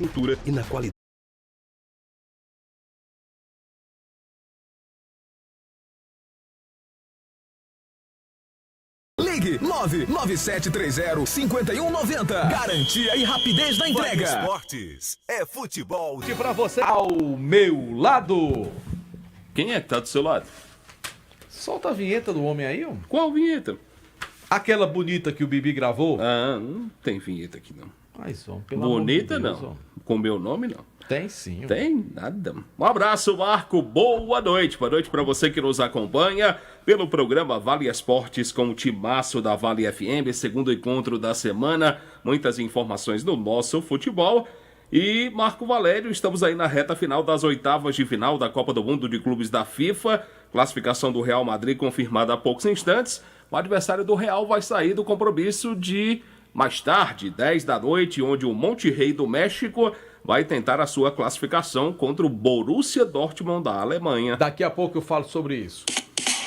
cultura e na qualidade. Ligue 99730-5190. Garantia e rapidez na entrega. Esportes é futebol. E pra você ao meu lado. Quem é que tá do seu lado? Solta a vinheta do homem aí, ó. Qual vinheta? Aquela bonita que o Bibi gravou. Ah, não tem vinheta aqui não. Mas, ó, pelo amor Bonita de Deus, não. ó. Com meu nome não. Tem sim. Ó. Tem nada. Um abraço, Marco. Boa noite. Boa noite para você que nos acompanha pelo programa Vale Esportes com o timaço da Vale FM, segundo encontro da semana. Muitas informações no nosso futebol. E Marco Valério, estamos aí na reta final das oitavas de final da Copa do Mundo de Clubes da FIFA. Classificação do Real Madrid confirmada há poucos instantes. O adversário do Real vai sair do compromisso de mais tarde, 10 da noite, onde o Monterrey do México vai tentar a sua classificação contra o Borussia Dortmund da Alemanha. Daqui a pouco eu falo sobre isso.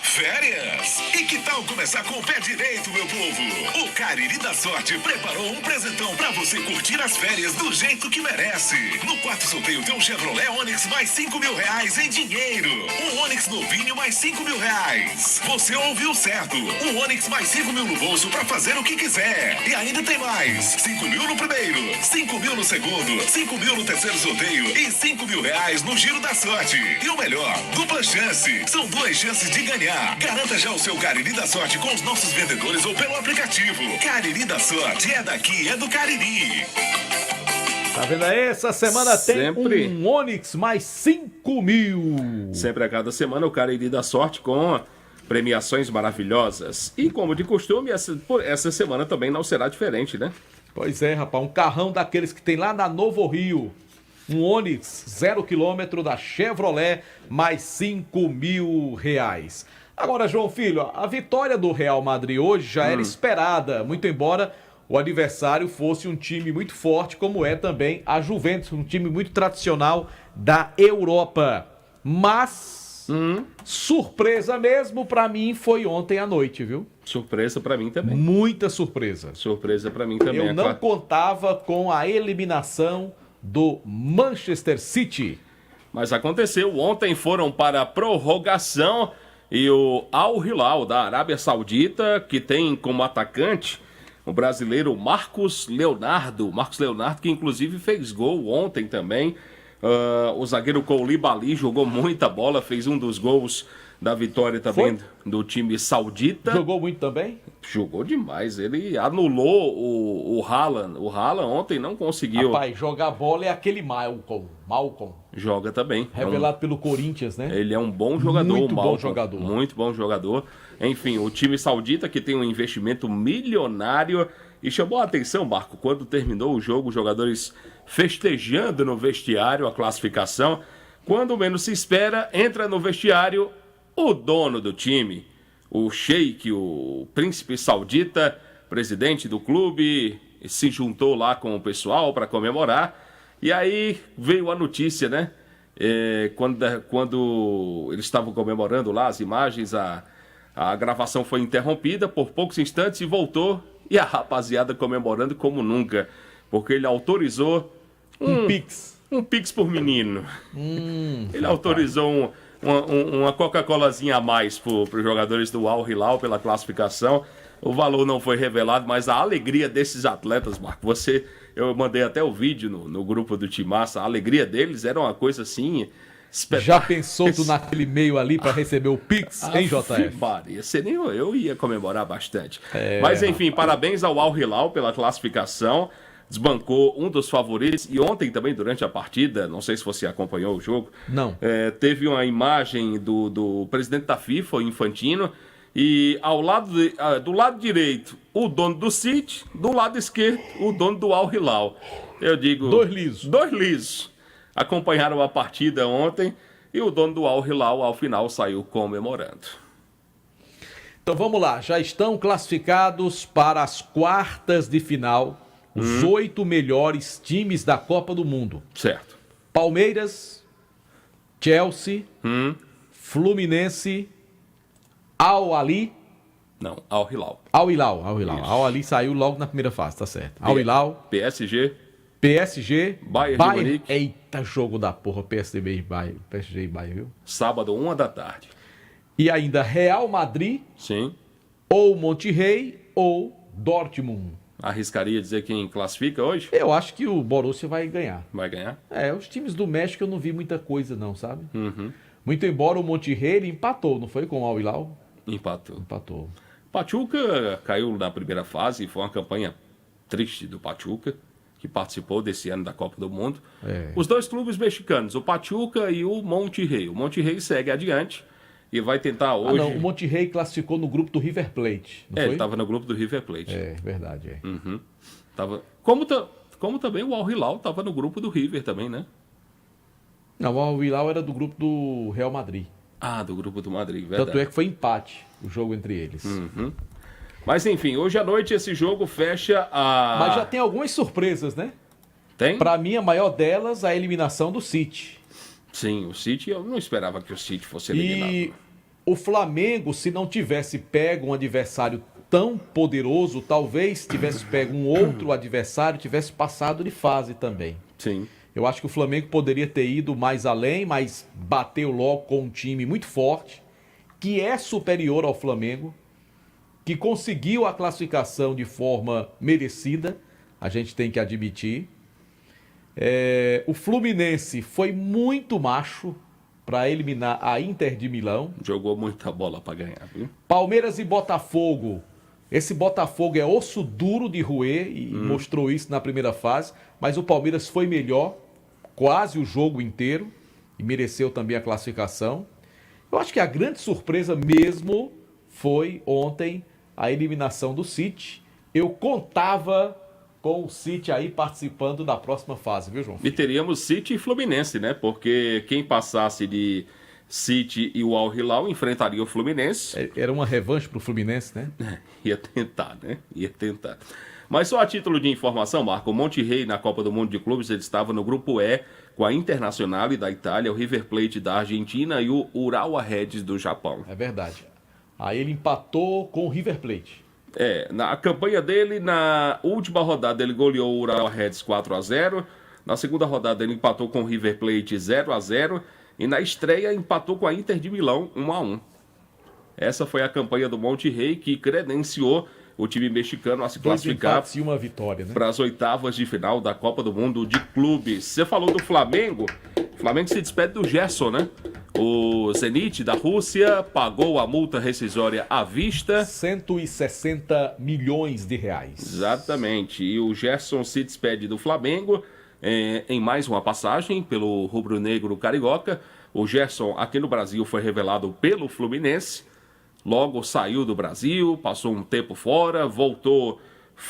Férias? E que tal começar com o pé direito, meu povo? O Cariri da Sorte preparou um presentão pra você curtir as férias do jeito que merece. No quarto sorteio tem um Chevrolet Onix mais R$5.000 em dinheiro. Um Onix novinho mais R$5.000. Você ouviu certo. Um Onix mais R$5.000 no bolso pra fazer o que quiser. E ainda tem mais. R$5.000 no primeiro, R$5.000 no segundo, R$5.000 no terceiro sorteio e R$5.000 no Giro da Sorte. E o melhor, dupla chance. São 2 chances de ganhar. Garanta já o seu Cariri da Sorte com os nossos vendedores ou pelo aplicativo. Cariri da Sorte é daqui, é do Cariri. Tá vendo aí? Essa semana Sempre. tem um Onix mais 5.000. Sempre a cada semana o Cariri da Sorte com premiações maravilhosas. E como de costume, essa semana também não será diferente, né? Pois é, rapaz. Um carrão daqueles que tem lá na Novo Rio. Um Onix 0 km da Chevrolet mais R$5.000. Agora, João Filho, a vitória do Real Madrid hoje já era esperada, muito embora o adversário fosse um time muito forte, como é também a Juventus, um time muito tradicional da Europa. Mas, surpresa mesmo pra mim foi ontem à noite, viu? Surpresa pra mim também. Muita surpresa. Surpresa pra mim também. Eu não contava com a eliminação do Manchester City. Mas aconteceu. Ontem foram para a prorrogação e o Al Hilal da Arábia Saudita, que tem como atacante o brasileiro Marcos Leonardo. Marcos Leonardo, que inclusive fez gol ontem também. O zagueiro Koulibaly jogou muita bola, fez um dos gols da vitória também do time saudita. Jogou muito também? Jogou demais. Ele anulou o Haaland. O Haaland ontem não conseguiu. Rapaz, jogar bola é aquele Malcolm. Joga também. Revelado pelo Corinthians, né? Ele é um bom jogador. Muito bom jogador. Muito bom jogador. Enfim, o time saudita que tem um investimento milionário. E chamou a atenção, Marco, quando terminou o jogo, os jogadores festejando no vestiário a classificação. Quando menos se espera, entra no vestiário o dono do time, o Sheik, o príncipe saudita, presidente do clube, se juntou lá com o pessoal para comemorar. E aí veio a notícia, né? Quando eles estavam comemorando lá as imagens, a gravação foi interrompida por poucos instantes e voltou. E a rapaziada comemorando como nunca, porque ele autorizou um Pix. Um Pix por menino. Ele autorizou uma Coca-Colazinha a mais para os jogadores do Al Hilal pela classificação. O valor não foi revelado, mas a alegria desses atletas, Marco, eu mandei até o vídeo no grupo do Timaça, a alegria deles era uma coisa assim Já pensou tu naquele meio ali para receber o Pix, hein, JF? Eu ia comemorar bastante. Mas enfim, parabéns ao Al Hilal pela classificação. Desbancou um dos favoritos. E ontem também, durante a partida, não sei se você acompanhou o jogo. Não. Teve uma imagem do presidente da FIFA, o Infantino. E do lado direito, o dono do City. Do lado esquerdo, o dono do Al Hilal. Eu digo... Dois lisos. Acompanharam a partida ontem e o dono do Al Hilal, ao final, saiu comemorando. Então vamos lá, já estão classificados para as quartas de final os 8 melhores times da Copa do Mundo. Certo. Palmeiras, Chelsea, Fluminense, Al-Ali. Não, Al Hilal. Al Hilal. Al Ali saiu logo na primeira fase, tá certo. Al Hilal. PSG. PSG, Bayern de Munique. Eita, jogo da porra, PSG e Bayern, viu? Sábado, 1h. E ainda Real Madrid, Sim. ou Monterrey, ou Dortmund. Arriscaria dizer quem classifica hoje? Eu acho que o Borussia vai ganhar. Vai ganhar? Os times do México eu não vi muita coisa não, sabe? Uhum. Muito embora o Monterrey ele empatou, não foi com o Al Hilal? Empatou. Empatou. Pachuca caiu na primeira fase, foi uma campanha triste do Pachuca, que participou desse ano da Copa do Mundo. Os dois clubes mexicanos, o Pachuca e o Monterrey. O Monterrey segue adiante e vai tentar hoje... o Monterrey classificou no grupo do River Plate, não foi? Ele estava no grupo do River Plate. Verdade. Uhum. Como também o Al Hilal estava no grupo do River também, né? Não, o Al Hilal era do grupo do Real Madrid. Do grupo do Madrid, verdade. Tanto é que foi empate o jogo entre eles. Uhum. Mas enfim, hoje à noite esse jogo fecha a... Mas já tem algumas surpresas, né? Tem? Pra mim, a maior delas, a eliminação do City. Sim, o City, eu não esperava que o City fosse eliminado. E o Flamengo, se não tivesse pego um adversário tão poderoso, talvez tivesse pego um outro adversário, tivesse passado de fase também. Sim. Eu acho que o Flamengo poderia ter ido mais além, mas bateu logo com um time muito forte, que é superior ao Flamengo, que conseguiu a classificação de forma merecida, a gente tem que admitir. O Fluminense foi muito macho para eliminar a Inter de Milão. Jogou muita bola para ganhar, viu? Palmeiras e Botafogo. Esse Botafogo é osso duro de roer e mostrou isso na primeira fase, mas o Palmeiras foi melhor quase o jogo inteiro e mereceu também a classificação. Eu acho que a grande surpresa mesmo foi ontem a eliminação do City. Eu contava com o City aí participando da próxima fase, viu, João? E teríamos City e Fluminense, né? Porque quem passasse de City e o Al Hilal enfrentaria o Fluminense. Era uma revanche pro Fluminense, né? Ia tentar, né? Ia tentar. Mas só a título de informação, Marco, o Monterrey na Copa do Mundo de Clubes, ele estava no grupo E com a Internazionale da Itália, o River Plate da Argentina e o Urawa Reds do Japão. É verdade. Aí ele empatou com o River Plate. Na campanha dele, na última rodada, ele goleou o Urawa Reds 4-0. Na segunda rodada, ele empatou com o River Plate 0-0. E na estreia, empatou com a Inter de Milão 1-1. Essa foi a campanha do Monterrey, que credenciou o time mexicano a se classificar e uma vitória, né? para as oitavas de final da Copa do Mundo de Clubes. Você falou do Flamengo. O Flamengo se despede do Gerson, né? O Zenit da Rússia pagou a multa rescisória à vista. 160 milhões de reais. Exatamente. E o Gerson se despede do Flamengo em mais uma passagem pelo rubro-negro carioca. O Gerson aqui no Brasil foi revelado pelo Fluminense. Logo saiu do Brasil, passou um tempo fora, voltou,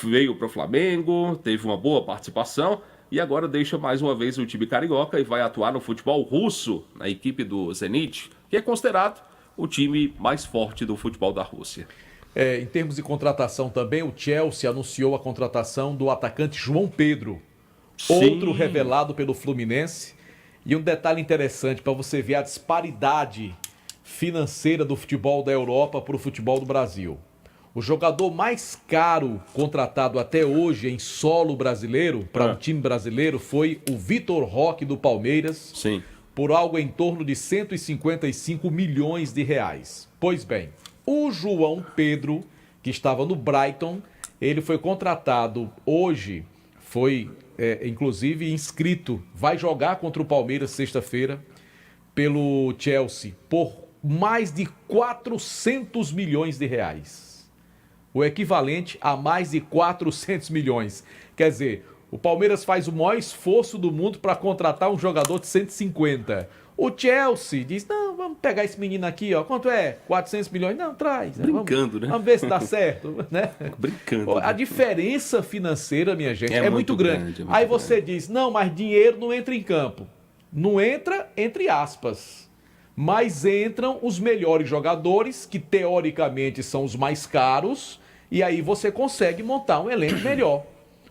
veio para o Flamengo, teve uma boa participação e agora deixa mais uma vez o time carioca e vai atuar no futebol russo, na equipe do Zenit, que é considerado o time mais forte do futebol da Rússia. Em termos de contratação também, o Chelsea anunciou a contratação do atacante João Pedro, outro revelado pelo Fluminense. E um detalhe interessante para você ver a disparidade financeira do futebol da Europa para o futebol do Brasil. O jogador mais caro contratado até hoje em solo brasileiro, para um time brasileiro, foi o Vitor Roque do Palmeiras. Sim. Por algo em torno de 155 milhões de reais. Pois bem, o João Pedro, que estava no Brighton, ele foi contratado hoje, foi inclusive inscrito, vai jogar contra o Palmeiras sexta-feira pelo Chelsea por mais de 400 milhões de reais. O equivalente a mais de 400 milhões. Quer dizer, o Palmeiras faz o maior esforço do mundo para contratar um jogador de 150. O Chelsea diz, não, vamos pegar esse menino aqui, ó. Quanto é? 400 milhões? Não, traz. Brincando, né? Vamos ver se dá certo, né? Brincando. A diferença financeira, minha gente, é muito grande. É muito Aí você diz, não, mas dinheiro não entra em campo. Não entra, entre aspas. Mas entram os melhores jogadores, que teoricamente são os mais caros, e aí você consegue montar um elenco melhor.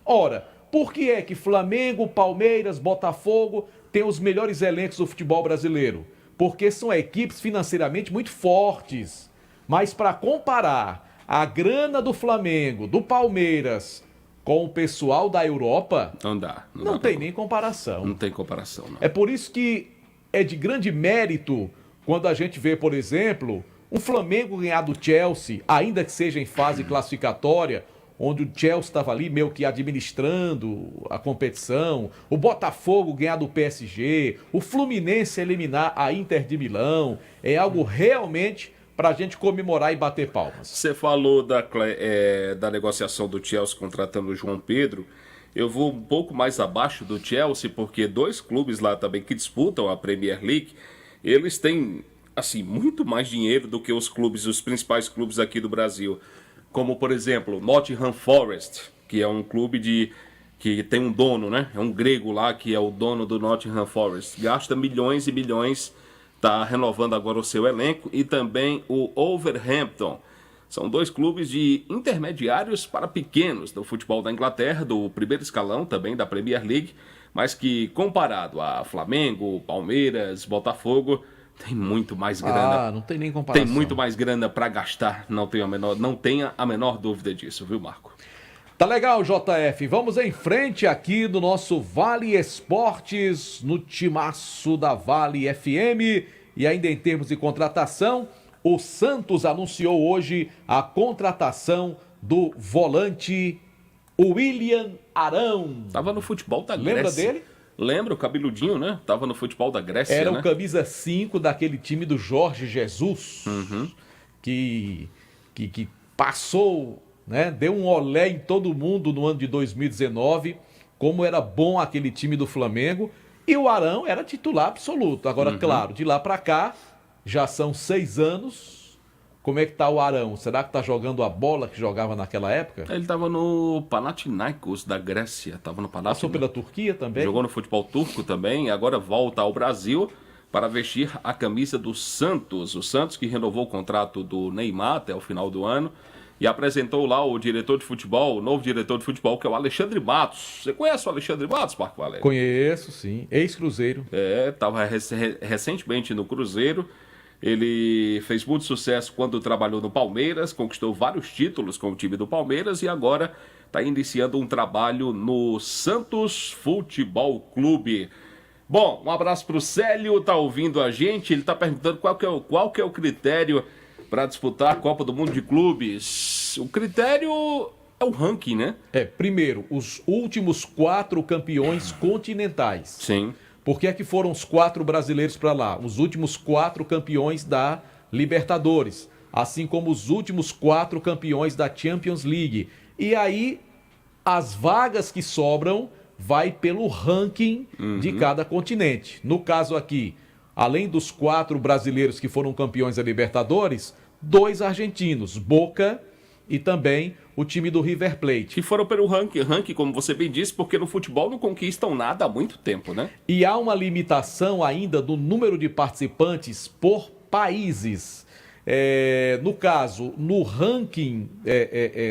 Ora, por que é que Flamengo, Palmeiras, Botafogo têm os melhores elencos do futebol brasileiro? Porque são equipes financeiramente muito fortes. Mas para comparar a grana do Flamengo, do Palmeiras, com o pessoal da Europa, Não dá. não dá tem pra- nem comparação. Não tem comparação, não. É por isso que é de grande mérito quando a gente vê, por exemplo, um Flamengo ganhar do Chelsea, ainda que seja em fase classificatória, onde o Chelsea estava ali meio que administrando a competição, o Botafogo ganhar do PSG, o Fluminense eliminar a Inter de Milão, é algo realmente para a gente comemorar e bater palmas. Você falou da negociação do Chelsea contratando o João Pedro. Eu vou um pouco mais abaixo do Chelsea, porque dois clubes lá também que disputam a Premier League, eles têm, assim, muito mais dinheiro do que os principais clubes aqui do Brasil. Como, por exemplo, Nottingham Forest, que é um clube que tem um dono, né? É um grego lá que é o dono do Nottingham Forest. Gasta milhões e milhões, está renovando agora o seu elenco. E também o Wolverhampton. São dois clubes de intermediários para pequenos do futebol da Inglaterra, do primeiro escalão também da Premier League, mas que comparado a Flamengo, Palmeiras, Botafogo, tem muito mais grana. Não tem nem comparação. Tem muito mais grana para gastar, não tenha a menor dúvida disso, viu, Marco? Tá legal, JF. Vamos em frente aqui do nosso Vale Esportes, no timaço da Vale FM. E ainda em termos de contratação, o Santos anunciou hoje a contratação do volante William Arão. Tava no futebol da Grécia. Lembra dele? Lembra, o cabeludinho, né? Tava no futebol da Grécia, Era né? o camisa 5 daquele time do Jorge Jesus, que passou, né? Deu um olé em todo mundo no ano de 2019, como era bom aquele time do Flamengo. E o Arão era titular absoluto. Agora, claro, de lá pra cá, já são 6 anos. Como é que tá o Arão? Será que tá jogando a bola que jogava naquela época? Ele tava no Panathinaikos da Grécia. Tava no Passou pela Turquia também? Jogou no futebol turco também. Agora volta ao Brasil para vestir a camisa do Santos. O Santos que renovou o contrato do Neymar até o final do ano. E apresentou lá o diretor de futebol, o novo diretor de futebol, que é o Alexandre Matos. Você conhece o Alexandre Matos, Marco Valério? Conheço, sim. Ex-Cruzeiro. Estava recentemente no Cruzeiro. Ele fez muito sucesso quando trabalhou no Palmeiras, conquistou vários títulos com o time do Palmeiras e agora está iniciando um trabalho no Santos Futebol Clube. Bom, um abraço para o Célio, tá ouvindo a gente. Ele está perguntando qual que é o critério para disputar a Copa do Mundo de Clubes. O critério é o ranking, né? Primeiro, os últimos 4 campeões continentais. Sim. Por que é que foram os 4 brasileiros para lá? Os últimos 4 campeões da Libertadores, assim como os últimos 4 campeões da Champions League. E aí, as vagas que sobram vai pelo ranking de cada continente. No caso aqui, além dos 4 brasileiros que foram campeões da Libertadores, 2 argentinos, Boca e também o time do River Plate. Que foram pelo ranking, como você bem disse, porque no futebol não conquistam nada há muito tempo, né? E há uma limitação ainda do número de participantes por países. No caso, no ranking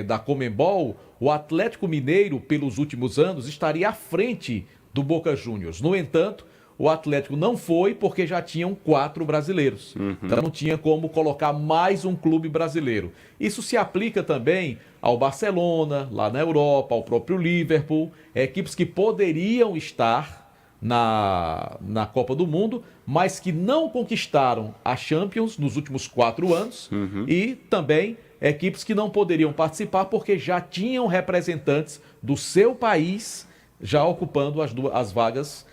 da Conmebol, o Atlético Mineiro, pelos últimos anos, estaria à frente do Boca Juniors. No entanto, o Atlético não foi porque já tinham 4 brasileiros. Então não tinha como colocar mais um clube brasileiro. Isso se aplica também ao Barcelona, lá na Europa, ao próprio Liverpool, equipes que poderiam estar na Copa do Mundo, mas que não conquistaram a Champions nos últimos 4 anos e também equipes que não poderiam participar porque já tinham representantes do seu país já ocupando as vagas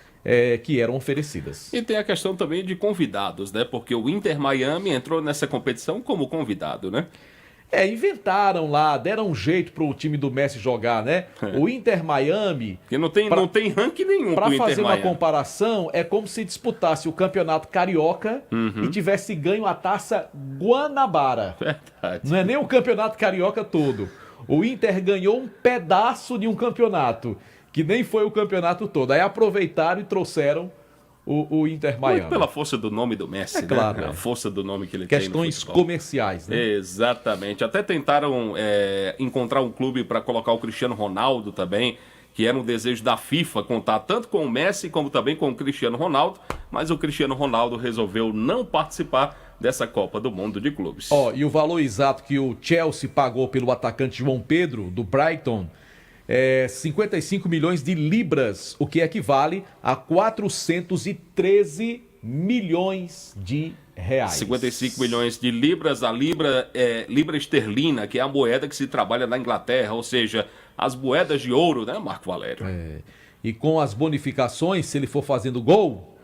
que eram oferecidas. E tem a questão também de convidados, né? Porque o Inter Miami entrou nessa competição como convidado, né? Inventaram lá, deram um jeito pro time do Messi jogar, né? O Inter Miami... Porque não tem ranking nenhum pro Para Inter fazer uma Miami. comparação, é como se disputasse o campeonato carioca e tivesse ganho a taça Guanabara. Verdade. Não é nem o campeonato carioca todo. O Inter ganhou um pedaço de um campeonato, que nem foi o campeonato todo. Aí aproveitaram e trouxeram o Inter Miami. Muito pela força do nome do Messi, claro, né? A força do nome que ele Questões tem no futebol. comerciais, né? Exatamente. Até tentaram encontrar um clube para colocar o Cristiano Ronaldo também, que era um desejo da FIFA contar tanto com o Messi como também com o Cristiano Ronaldo, mas o Cristiano Ronaldo resolveu não participar dessa Copa do Mundo de Clubes. E o valor exato que o Chelsea pagou pelo atacante João Pedro, do Brighton, 55 milhões de libras, o que equivale a 413 milhões de reais. 55 milhões de libras, a libra é libra esterlina, que é a moeda que se trabalha na Inglaterra, ou seja, as moedas de ouro, né, Marco Valério? E com as bonificações, se ele for fazendo gol,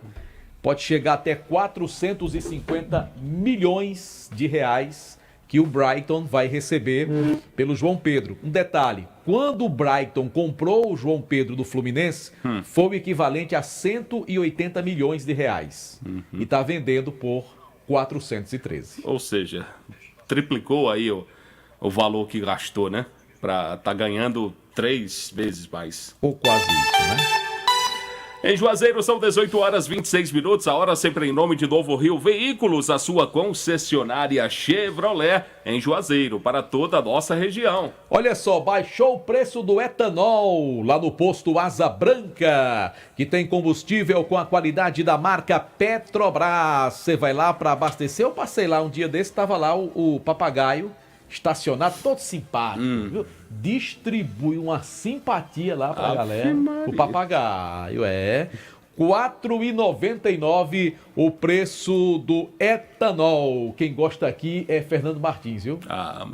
pode chegar até 450 milhões de reais que o Brighton vai receber pelo João Pedro. Um detalhe, quando o Brighton comprou o João Pedro do Fluminense, foi o equivalente a 180 milhões de reais. E está vendendo por 413. Ou seja, triplicou aí o valor que gastou, né? Pra tá ganhando 3 vezes mais. Ou quase isso, né? Em Juazeiro são 18 horas 26 minutos, a hora sempre em nome de Novo Rio Veículos, a sua concessionária Chevrolet em Juazeiro, para toda a nossa região. Olha só, baixou o preço do etanol lá no posto Asa Branca, que tem combustível com a qualidade da marca Petrobras. Você vai lá para abastecer? Eu passei lá um dia desse, estava lá o papagaio estacionado, todo simpático, viu? Distribui uma simpatia lá pra galera. O papagaio, R$ 4,99 o preço do etanol. Quem gosta aqui é Fernando Martins, viu?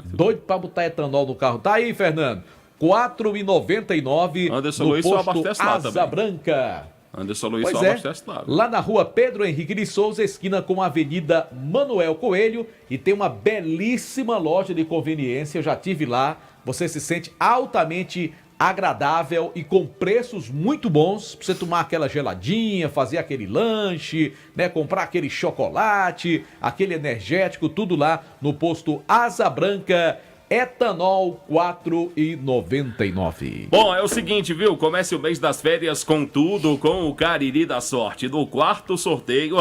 Doido pra botar etanol no carro. Tá aí, Fernando. R$ 4,99 Anderson no Luiz só posto abastece lá Asa também. Branca. Anderson Luiz Pois só é, abastece lá na rua Pedro Henrique de Souza, esquina com a Avenida Manuel Coelho, e tem uma belíssima loja de conveniência. Eu já tive lá, você se sente altamente agradável e com preços muito bons para você tomar aquela geladinha, fazer aquele lanche, né, comprar aquele chocolate, aquele energético, tudo lá no posto Asa Branca. Etanol 4,99. Bom, é o seguinte, viu? Comece o mês das férias com tudo, com o Cariri da Sorte. No quarto sorteio,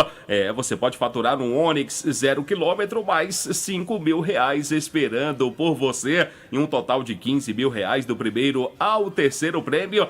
você pode faturar um Onix 0 km mais 5 mil reais esperando por você. E um total de 15 mil reais do primeiro ao terceiro prêmio.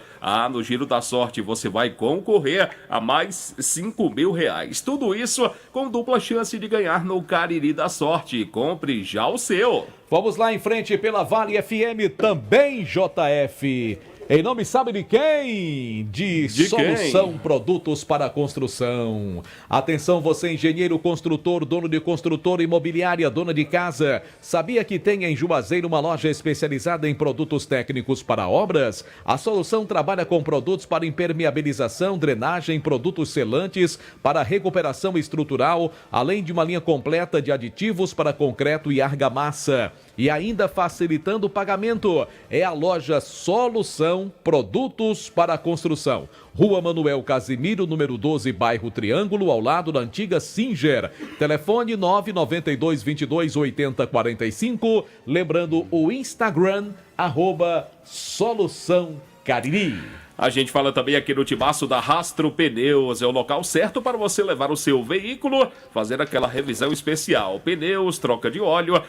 No Giro da Sorte você vai concorrer a mais 5 mil reais. Tudo isso com dupla chance de ganhar no Cariri da Sorte. Compre já o seu. Vamos lá em frente pela Vale FM, também JF. Em nome sabe de quem? De Solução quem? Produtos para a Construção. Atenção você engenheiro construtor, dono de construtora imobiliária, dona de casa. Sabia que tem em Juazeiro uma loja especializada em produtos técnicos para obras? A Solução trabalha com produtos para impermeabilização, drenagem, produtos selantes para recuperação estrutural, além de uma linha completa de aditivos para concreto e argamassa. E ainda facilitando o pagamento, é a loja Solução Produtos para a Construção. Rua Manuel Casimiro, número 12, bairro Triângulo, ao lado da antiga Singer. Telefone 992-22-8045. Lembrando o Instagram, @Solução Cariri. A gente fala também aqui no Timaço da Rastro Pneus. É o local certo para você levar o seu veículo, fazer aquela revisão especial. Pneus, troca de óleo,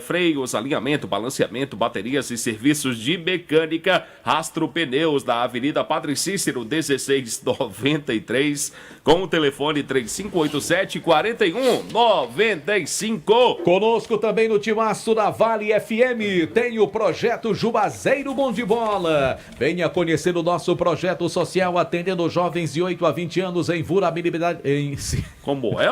freios, alinhamento, balanceamento, baterias e serviços de mecânica. Rastro Pneus, da Avenida Padre Cícero, 1693, com o telefone 3587-4195. Conosco também no Timaço da Vale FM tem o projeto Juazeiro Bom de Bola. Venha conhecer o nosso projeto social atendendo jovens de 8 a 20 anos em vulnerabilidade. Como é?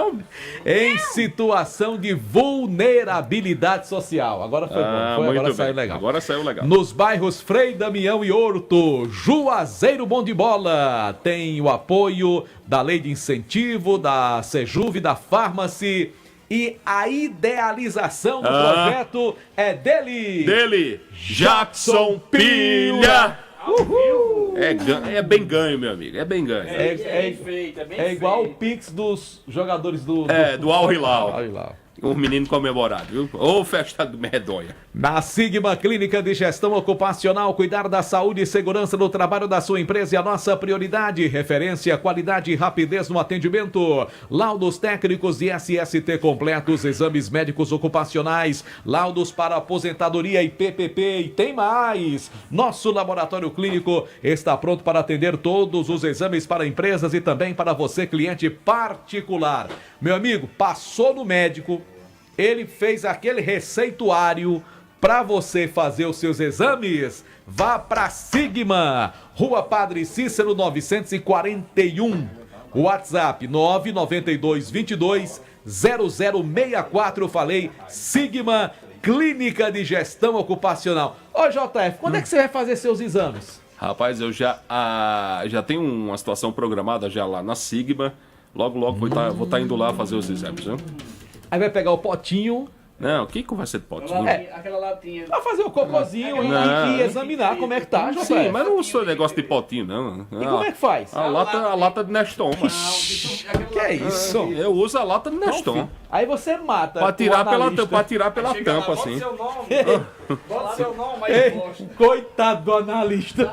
Em situação de vulnerabilidade social. Agora foi bom. Agora saiu legal. Agora saiu legal. Nos bairros Frei Damião e Horto, Juazeiro Bom de Bola. Tem o apoio da Lei de Incentivo, da Sejuve, da Farmacy. E a idealização do projeto é dele. Jackson Pilha. Uhul. É bem ganho, meu amigo. É bem ganho. É igual o Pix dos jogadores do Al Hilal. Al Hilal. O menino comemorado, viu? Ô, festa medonha. Na Sigma Clínica de Gestão Ocupacional, cuidar da saúde e segurança no trabalho da sua empresa é a nossa prioridade. Referência, qualidade e rapidez no atendimento. Laudos técnicos de SST completos, exames médicos ocupacionais, laudos para aposentadoria e PPP e tem mais. Nosso laboratório clínico está pronto para atender todos os exames para empresas e também para você, cliente particular. Meu amigo, passou no médico, ele fez aquele receituário, Para você fazer os seus exames, vá para Sigma, Rua Padre Cícero 941. WhatsApp 992220064. Falei Sigma Clínica de Gestão Ocupacional. Ô JF, quando é que você vai fazer seus exames? Rapaz, eu já tenho uma situação programada já lá na Sigma. Logo vou estar indo lá fazer os exames, né? Aí vai pegar o potinho. Não, o que vai ser de potinho? Aquela latinha. Vai fazer o cocôzinho e examinar como é que tá, JF. Sim, mas não sou negócio de potinho, não. E como é que faz? A lata de Neston, mas... Que é isso? Eu uso a lata de Neston. Aí você mata. Pra tirar pela Chega tampa, lá, assim. Bota seu nome, aí Ei, eu gosto. coitado do analista.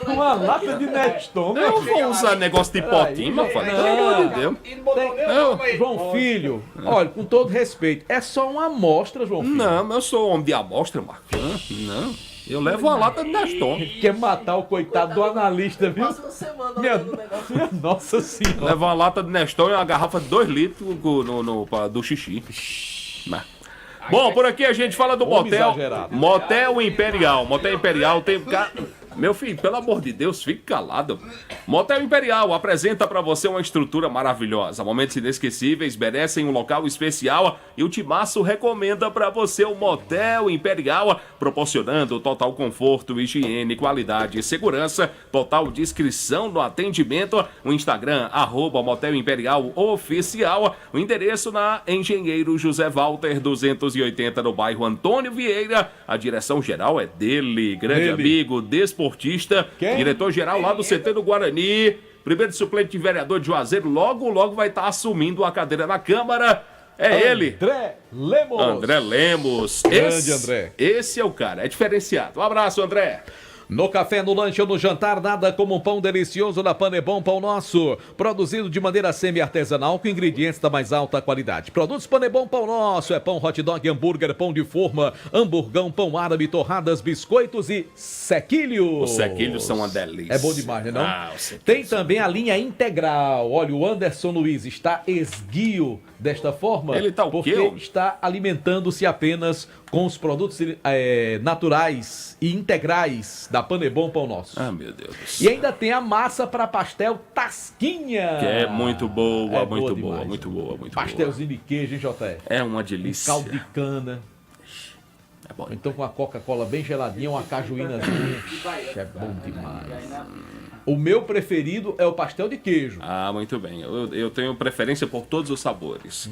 Uma lata de Neston. Eu vou usar negócio de potinho, meu pai. Pelo amor de Deus. E não botou nem o nome aí. João Filho, olha, com todo respeito, é só uma amostra, João Filho. Não, eu sou homem de amostra, Marcos. Não. Eu levo uma lata de Neston. Quer matar o coitado do analista, viu? Passa uma semana Minha, olhando o negócio. minha nossa senhora. Levo uma lata de Neston e uma garrafa de 2 litros do xixi. Bom, por aqui a gente fala do Homem motel. exagerado. Motel Imperial. Motel Imperial tem... Meu filho, pelo amor de Deus, fique calado. Motel Imperial apresenta pra você uma estrutura maravilhosa. Momentos inesquecíveis merecem um local especial e o Timaço recomenda pra você o Motel Imperial, proporcionando total conforto, higiene, qualidade e segurança, total discrição no atendimento. O Instagram, @Motel Imperial Oficial. O endereço na Engenheiro José Walter 280, no bairro Antônio Vieira. A direção geral é dele, grande amigo, desportista, Quem? diretor-geral lá do CT do Guarani, primeiro suplente de vereador de Juazeiro, logo vai estar assumindo a cadeira na Câmara. É ele, André Lemos. Grande André. Esse é o cara, é diferenciado. Um abraço, André. No café, no lanche ou no jantar, nada como um pão delicioso da Panebom Pão Nosso. Produzido de maneira semi-artesanal com ingredientes da mais alta qualidade. Produtos Panebom Pão Nosso. É pão hot dog, hambúrguer, pão de forma, hamburgão, pão árabe, torradas, biscoitos e sequilhos. Os sequilhos são uma delícia. É bom demais, né não? Os sequilhos Tem são também a linha integral. Olha, o Anderson Luiz está esguio desta forma. Ele tá o porque quê, homem? está alimentando-se apenas com os produtos naturais e integrais da Panebom Pão Nosso. Ah, meu Deus do E céu. ainda tem a massa para pastel Tasquinha. Que é muito boa, É muito boa boa, demais. muito boa, muito Pastelzinho de queijo, hein, JF? boa. É uma delícia. Caldo de cana. É bom. Ou então com a Coca-Cola bem geladinha, uma cajuínazinha. É bom demais. O meu preferido é o pastel de queijo. Ah, muito bem. Eu tenho preferência por todos os sabores.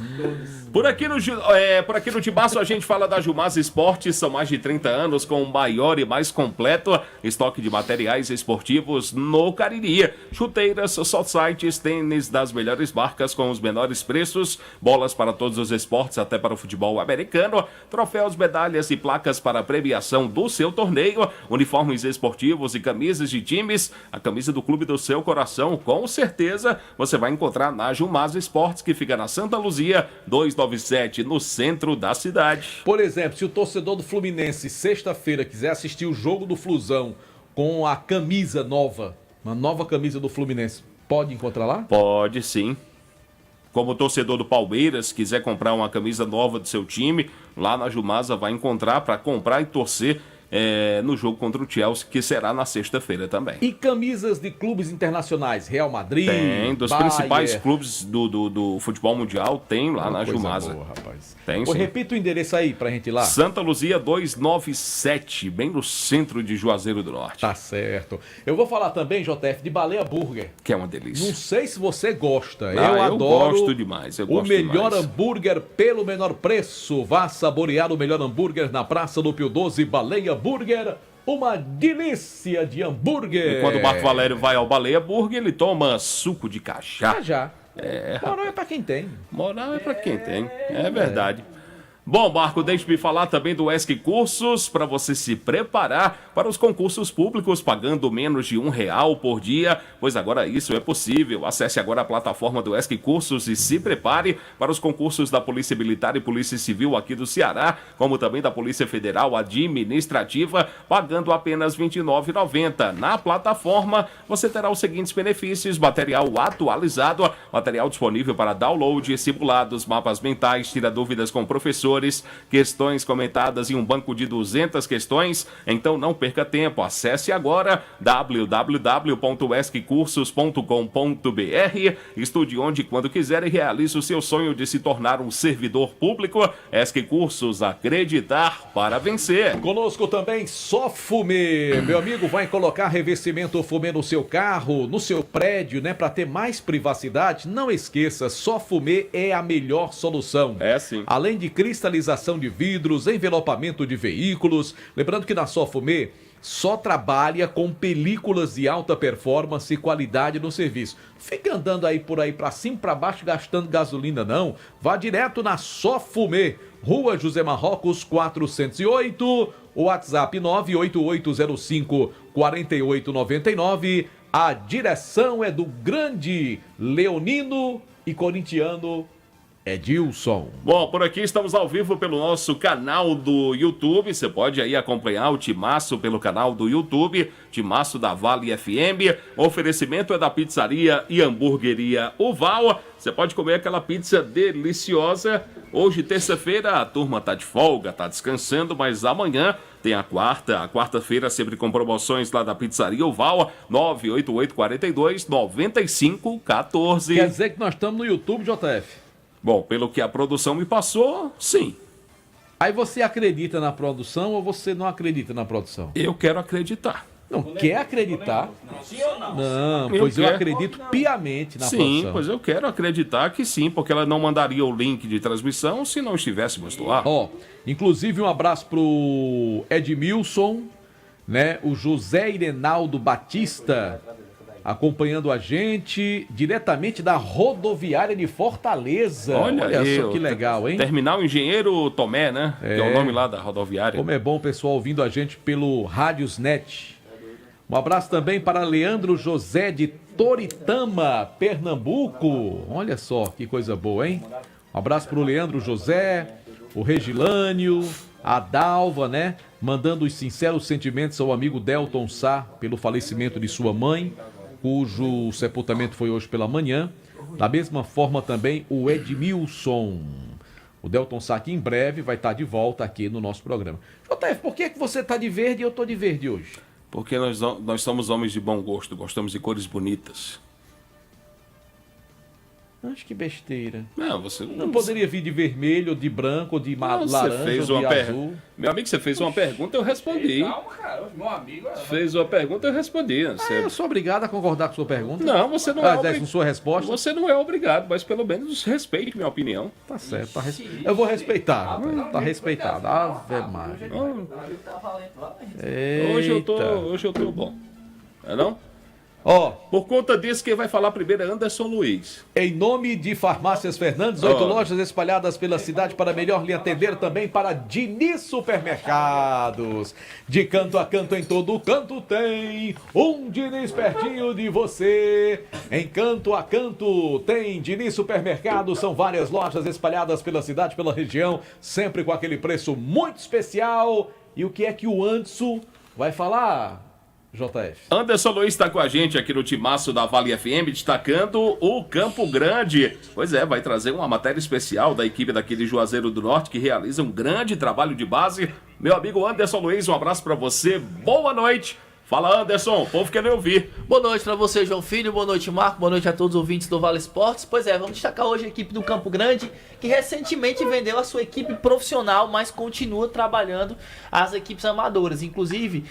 Por aqui no Tibaço a gente fala da Jumasa Esportes. São mais de 30 anos com o maior e mais completo estoque de materiais esportivos no Cariri. Chuteiras, societies, tênis das melhores marcas com os menores preços, bolas para todos os esportes, até para o futebol americano, troféus, medalhas e placas para a premiação do seu torneio, uniformes esportivos e camisas de times. A camisa do clube do seu coração, com certeza você vai encontrar na Jumasa Esportes, que fica na Santa Luzia 297, no centro da cidade. Por exemplo, se o torcedor do Fluminense, sexta-feira, quiser assistir o jogo do Flusão com a camisa nova, uma nova camisa do Fluminense, pode encontrar lá? Pode sim. Como torcedor do Palmeiras, quiser comprar uma camisa nova do seu time, lá na Jumasa vai encontrar para comprar e torcer no jogo contra o Chelsea, que será na sexta-feira também. E camisas de clubes internacionais, Real Madrid, Tem, dos Bayern. principais clubes do futebol mundial, tem lá na Coisa Jumasa. boa, rapaz. Tem Pô, sim. repita o endereço aí pra gente ir lá. Santa Luzia 297, bem no centro de Juazeiro do Norte. Tá certo. Eu vou falar também, JF, de Baleia Burger. Que é uma Não delícia. sei se você gosta. Ah, eu eu adoro. gosto demais, eu o gosto melhor demais. hambúrguer pelo menor preço. Vá saborear o melhor hambúrguer na Praça do Pio 12, Baleia Burger. Uma delícia de hambúrguer. E quando o Marco Valério vai ao Baleia Burger, ele toma suco de cachá. Já. Moral é pra quem tem. Moral é pra quem tem, é verdade. Bom, Marco, deixe-me falar também do ESC Cursos, para você se preparar para os concursos públicos pagando menos de R$1 por dia, pois agora isso é possível. Acesse agora a plataforma do ESC Cursos e se prepare para os concursos da Polícia Militar e Polícia Civil aqui do Ceará, como também da Polícia Federal Administrativa, pagando apenas R$ 29,90. Na plataforma, você terá os seguintes benefícios: material atualizado, material disponível para download, simulados, mapas mentais, tira dúvidas com professores, professores, questões comentadas em um banco de 200 questões. Então não perca tempo, acesse agora www.esccursos.com.br, estude onde e quando quiser e realize o seu sonho de se tornar um servidor público. ESC Cursos, acreditar para vencer. Conosco também Só Fumê. Meu amigo, vai colocar revestimento Fumê no seu carro, no seu prédio, né? Para ter mais privacidade, não esqueça, Só Fumê é a melhor solução. É sim. Além de cristalização de vidros, envelopamento de veículos. Lembrando que na Só Fumê só trabalha com películas de alta performance e qualidade no serviço. Fica andando aí por aí para cima, para baixo, gastando gasolina, não. Vá direto na Só Fumê, Rua José Marrocos 408, WhatsApp 98805-4899. A direção é do grande leonino e corintiano Edilson. Bom, por aqui estamos ao vivo pelo nosso canal do YouTube. Você pode aí acompanhar o Timaço pelo canal do YouTube, Timaço da Vale FM. O oferecimento é da pizzaria e hamburgueria Uval. Você pode comer aquela pizza deliciosa. Hoje, terça-feira, a turma tá de folga, tá descansando, mas amanhã tem a quarta-feira sempre com promoções lá da pizzaria Uval, 98842-9514. Quer dizer que nós estamos no YouTube, JF? Bom, pelo que a produção me passou, sim. Aí você acredita na produção ou você não acredita na produção? Eu quero acreditar. Não quer acreditar? Não, pois eu acredito piamente na produção. Sim, pois eu quero acreditar que sim, porque ela não mandaria o link de transmissão se não estivéssemos no ar. Ó, inclusive um abraço pro Edmilson, né? O José Irenaldo Batista acompanhando a gente diretamente da rodoviária de Fortaleza. Olha aí, só que legal, hein? Terminal Engenheiro Tomé, né? Que é o nome lá da rodoviária. Como é bom o pessoal ouvindo a gente pelo Rádiosnet. Um abraço também para Leandro José de Toritama, Pernambuco. Olha só que coisa boa, hein? Um abraço para o Leandro José, o Regilânio, a Dalva, né? Mandando os sinceros sentimentos ao amigo Delton Sá pelo falecimento de sua mãe, cujo sepultamento foi hoje pela manhã. Da mesma forma também o Edmilson. O Delton Sá que em breve vai estar de volta aqui no nosso programa. JF, por que você está de verde e eu estou de verde hoje? Porque nós somos homens de bom gosto, gostamos de cores bonitas. Acho que besteira. Não, você não poderia vir de vermelho, de branco, de laranja, fez de azul. Meu amigo, você fez uma pergunta, eu respondi. Calma, cara. Meu amigo... Fez uma pergunta, eu respondi. Eu sou obrigado a concordar com a sua pergunta. Não, você não é obrigado. Com sua resposta? Você não é obrigado, mas pelo menos respeite minha opinião. Tá certo. Eu vou respeitar. Tá respeitado. Ave Maria. Hoje eu tô bom. É não? Ó, por conta disso, quem vai falar primeiro é Anderson Luiz. Em nome de Farmácias Fernandes, 8 lojas espalhadas pela cidade para melhor lhe atender, também para Diniz Supermercados. De canto a canto, em todo canto tem um Diniz pertinho de você. Em canto a canto tem Diniz Supermercados, são várias lojas espalhadas pela cidade, pela região, sempre com aquele preço muito especial. E o que é que o Anderson vai falar, JF? Anderson Luiz está com a gente aqui no Timaço da Vale FM, destacando o Campo Grande. Pois é, vai trazer uma matéria especial da equipe daqui de Juazeiro do Norte, que realiza um grande trabalho de base. Meu amigo Anderson Luiz, um abraço para você, boa noite. Fala, Anderson, o povo quer nem ouvir. Boa noite pra você, João Filho, boa noite, Marco, boa noite a todos os ouvintes do Vale Esportes. Pois é, vamos destacar hoje a equipe do Campo Grande, que recentemente vendeu a sua equipe profissional, mas continua trabalhando as equipes amadoras, inclusive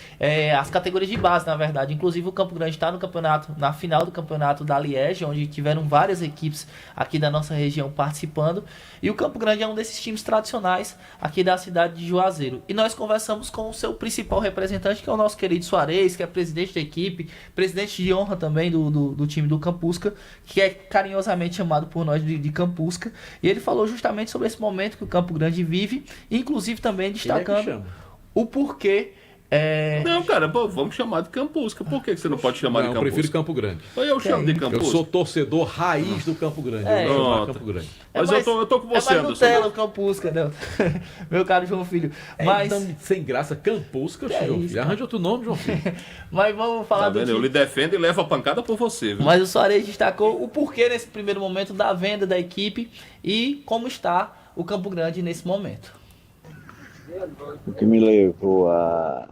as categorias de base, na verdade. Inclusive o Campo Grande está no campeonato, na final do campeonato da Liege, onde tiveram várias equipes aqui da nossa região participando. E o Campo Grande é um desses times tradicionais aqui da cidade de Juazeiro. E nós conversamos com o seu principal representante, que é o nosso querido Soares, que é presidente da equipe, presidente de honra também do time do Campusca, que é carinhosamente chamado por nós de Campusca. E ele falou justamente sobre esse momento que o Campo Grande vive, inclusive também destacando o porquê. Não, cara, vamos chamar de Campusca. Por que você não pode chamar de Campusca? Eu prefiro Campo Grande. Eu chamo de Campusca. Eu sou torcedor raiz do Campo Grande. Eu vou chamar Campo Grande. Mas eu tô com você, Anderson. Nutella, o Campusca, não. Meu caro João Filho. Mas... sem graça, Campusca, João Filho. Arranja outro nome, João Filho. Mas vamos falar do time. Eu lhe defendo e levo a pancada por você, viu? Mas o Soares destacou o porquê nesse primeiro momento da venda da equipe e como está o Campo Grande nesse momento. O que me levou a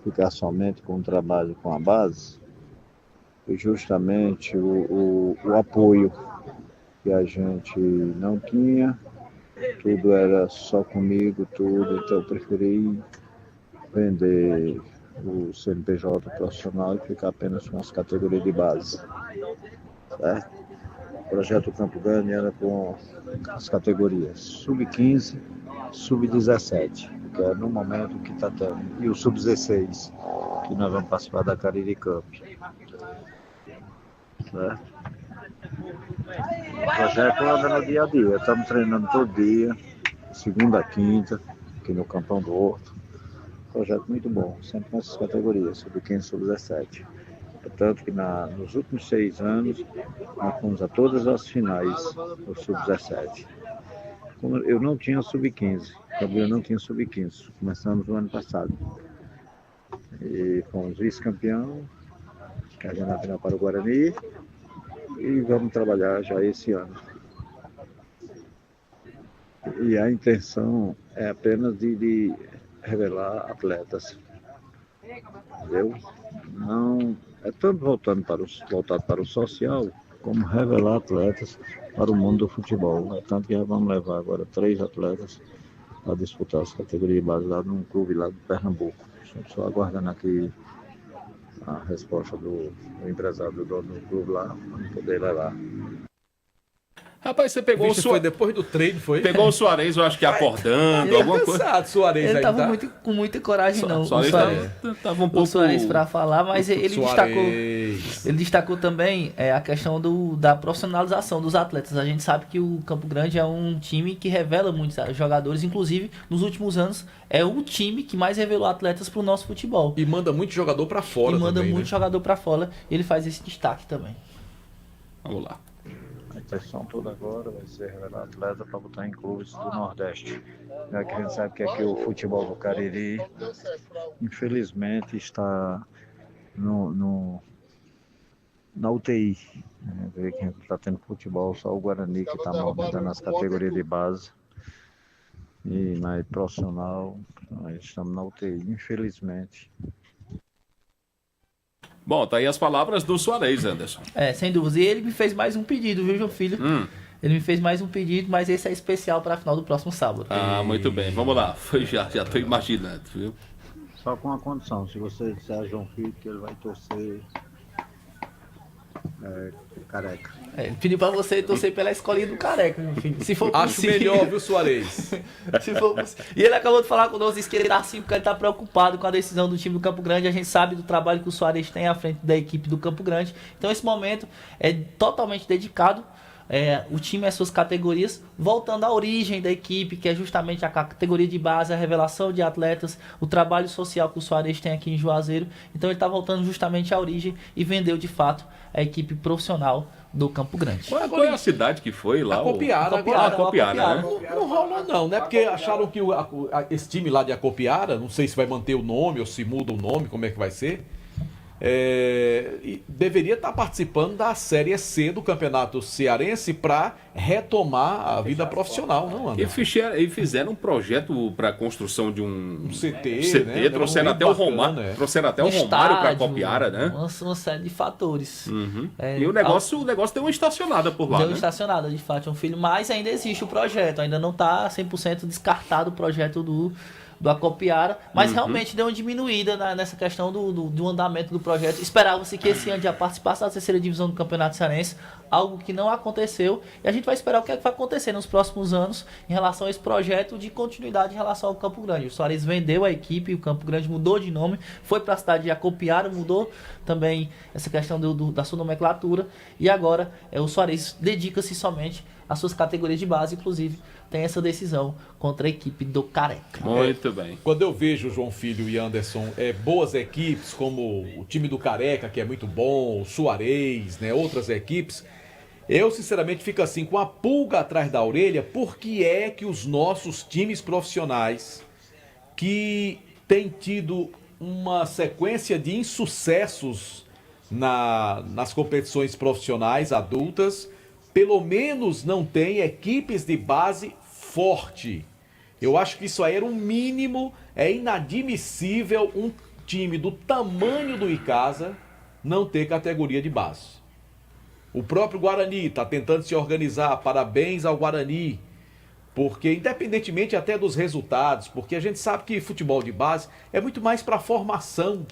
ficar somente com o trabalho com a base foi justamente o apoio que a gente não tinha, tudo era só comigo, tudo, então eu preferi vender o CNPJ profissional e ficar apenas com as categorias de base, certo? O projeto Campo Grande era com as categorias sub-15, sub-17, que é no momento que está tendo, e o sub-16, que nós vamos participar da Cariri Cup. Certo? O projeto anda no dia a dia, estamos treinando todo dia, segunda a quinta, aqui no Campão do Horto. Projeto muito bom, sempre com essas categorias, sub-15 e sub-17. Tanto que nos últimos 6 anos, nós fomos a todas as finais do sub-17. Eu não tinha sub-15, eu não tinha sub-15, começamos no ano passado. E fomos vice-campeão, caindo na final para o Guarani, e vamos trabalhar já esse ano. E a intenção é apenas de revelar atletas, entendeu? Não é tanto voltado para o social, como revelar atletas para o mundo do futebol. É tanto que já vamos levar agora 3 atletas a disputar as categorias de base lá num clube lá de Pernambuco. Estou só aguardando aqui a resposta do empresário do dono do clube lá, para poder levar. Rapaz, você pegou Vixe, foi depois do treino, foi? Pegou o Suarez, eu acho que acordando, alguma coisa. Cansado, Suarez Ele aí, tava tá? com muita coragem, não. O Suarez Suarez, tava um o pouco... Suarez para falar, mas ele Suarez. destacou também a questão da profissionalização dos atletas. A gente sabe que o Campo Grande é um time que revela muitos jogadores, inclusive nos últimos anos é o time que mais revelou atletas para o nosso futebol. E manda muito jogador pra fora E manda também, muito né? jogador para fora. Ele faz esse destaque também. Vamos lá. A intenção toda agora vai ser revelar atleta para botar em clubes do Nordeste. Já que a gente sabe que aqui o futebol do Cariri, infelizmente, está na UTI. Vê que está tendo futebol, só o Guarani que está movimentando as categorias de base. E na profissional, nós estamos na UTI, infelizmente. Bom, tá aí as palavras do Suarez, Anderson. Sem dúvida. E ele me fez mais um pedido, viu, João Filho? Ele me fez mais um pedido, mas esse é especial para a final do próximo sábado. Ah, muito bem. Vamos lá. Já tô imaginando, viu? Só com uma condição, se você disser a João Filho que ele vai torcer Careca. Ele pediu para você torcer pela escolinha do Careca, meu filho. Se for Acho possível. melhor, viu, Suarez? Se for possível. E ele acabou de falar conosco, disse que ele tá assim porque ele tá preocupado com a decisão do time do Campo Grande. A gente sabe do trabalho que o Suarez tem à frente da equipe do Campo Grande. Então esse momento é totalmente dedicado. O time e as suas categorias, voltando à origem da equipe, que é justamente a categoria de base, a revelação de atletas, o trabalho social que o Suarez tem aqui em Juazeiro. Então ele está voltando justamente à origem e vendeu de fato a equipe profissional do Campo Grande. Qual é a cidade que foi lá? Acopiara. Acopiara, né? Não rola não, né? Porque acharam que esse time lá de Acopiara, não sei se vai manter o nome ou se muda o nome, como é que vai ser. E deveria estar participando da Série C do Campeonato Cearense para retomar a vida profissional, não, André? E fizeram um projeto para a construção de um CT, né? Trouxeram até o Romário, trouxeram até o Romário para Acopiara, né? Uma série de fatores. E o negócio deu uma estacionada por lá, Deu né? estacionada, de fato, um filho, mas ainda existe o projeto, ainda não está 100% descartado o projeto do Acopiara, mas realmente deu uma diminuída nessa questão do andamento do projeto. Esperava-se que esse ano já participasse da terceira divisão do Campeonato Cearense, algo que não aconteceu, e a gente vai esperar o que é que vai acontecer nos próximos anos em relação a esse projeto de continuidade em relação ao Campo Grande. O Suarez vendeu a equipe, o Campo Grande mudou de nome, foi para a cidade de Acopiara, mudou também essa questão da sua nomenclatura, e agora o Suarez dedica-se somente às suas categorias de base, inclusive tem essa decisão contra a equipe do Careca. Muito bem. Quando eu vejo João Filho e Anderson, boas equipes como o time do Careca, que é muito bom, o Suarez, né, outras equipes, eu sinceramente fico assim com a pulga atrás da orelha, porque é que os nossos times profissionais que têm tido uma sequência de insucessos nas competições profissionais adultas, pelo menos não tem equipes de base forte. Eu acho que isso aí era um mínimo, é inadmissível um time do tamanho do Icasa não ter categoria de base. O próprio Guarani está tentando se organizar, parabéns ao Guarani, porque independentemente até dos resultados, porque a gente sabe que futebol de base é muito mais para formação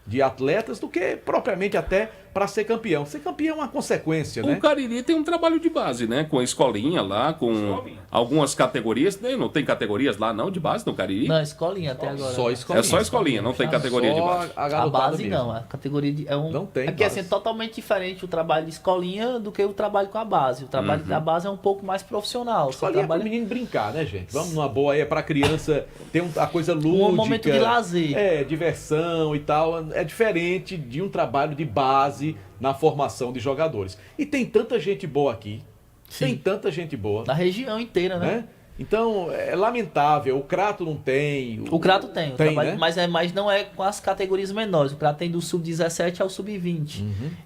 de atletas do que propriamente até para ser campeão. Ser campeão é uma consequência, né? O Cariri tem um trabalho de base, né? Com a escolinha lá, com algumas categorias. Não tem categorias lá não de base no Cariri? Não, escolinha até agora. Só escolinha. É só escolinha, não tem categoria de base. A A garotada base mesmo. não, a categoria de, é um. Não tem Aqui base. assim, é totalmente diferente o trabalho de escolinha do que o trabalho com a base. O trabalho da base é um pouco mais profissional. Você Escolinha é trabalha para o menino brincar, né, gente? Vamos numa boa aí, é para criança ter a coisa lúdica. momento de lazer. É, diversão e tal. É diferente de um trabalho de base na formação de jogadores. E tem tanta gente boa aqui. Sim. Tem tanta gente boa. na região inteira, né? Né? Então, é lamentável. O Crato não tem. O Crato tem, o Tem, trabalho, né? mas não é com as categorias menores. O Crato tem do sub-17 ao sub-20.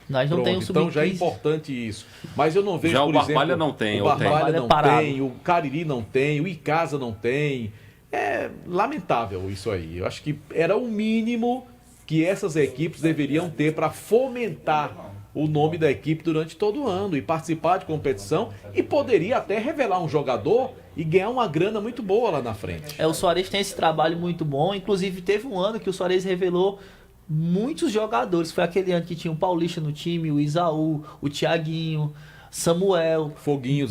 Nós não Pronto, temos o então já é sub-15. importante isso. Mas eu não vejo, Já por o Barbalha exemplo, não tem, o ou tem? Barbalha Barbalha não é parado. tem, o Cariri não tem, o Icasa não tem. É lamentável isso aí. Eu acho que era o mínimo que essas equipes deveriam ter para fomentar o nome da equipe durante todo o ano e participar de competição e poderia até revelar um jogador e ganhar uma grana muito boa lá na frente. O Soares tem esse trabalho muito bom. Inclusive, teve um ano que o Soares revelou muitos jogadores. Foi aquele ano que tinha o Paulista no time, o Isaú, o Thiaguinho, Samuel, Foguinho,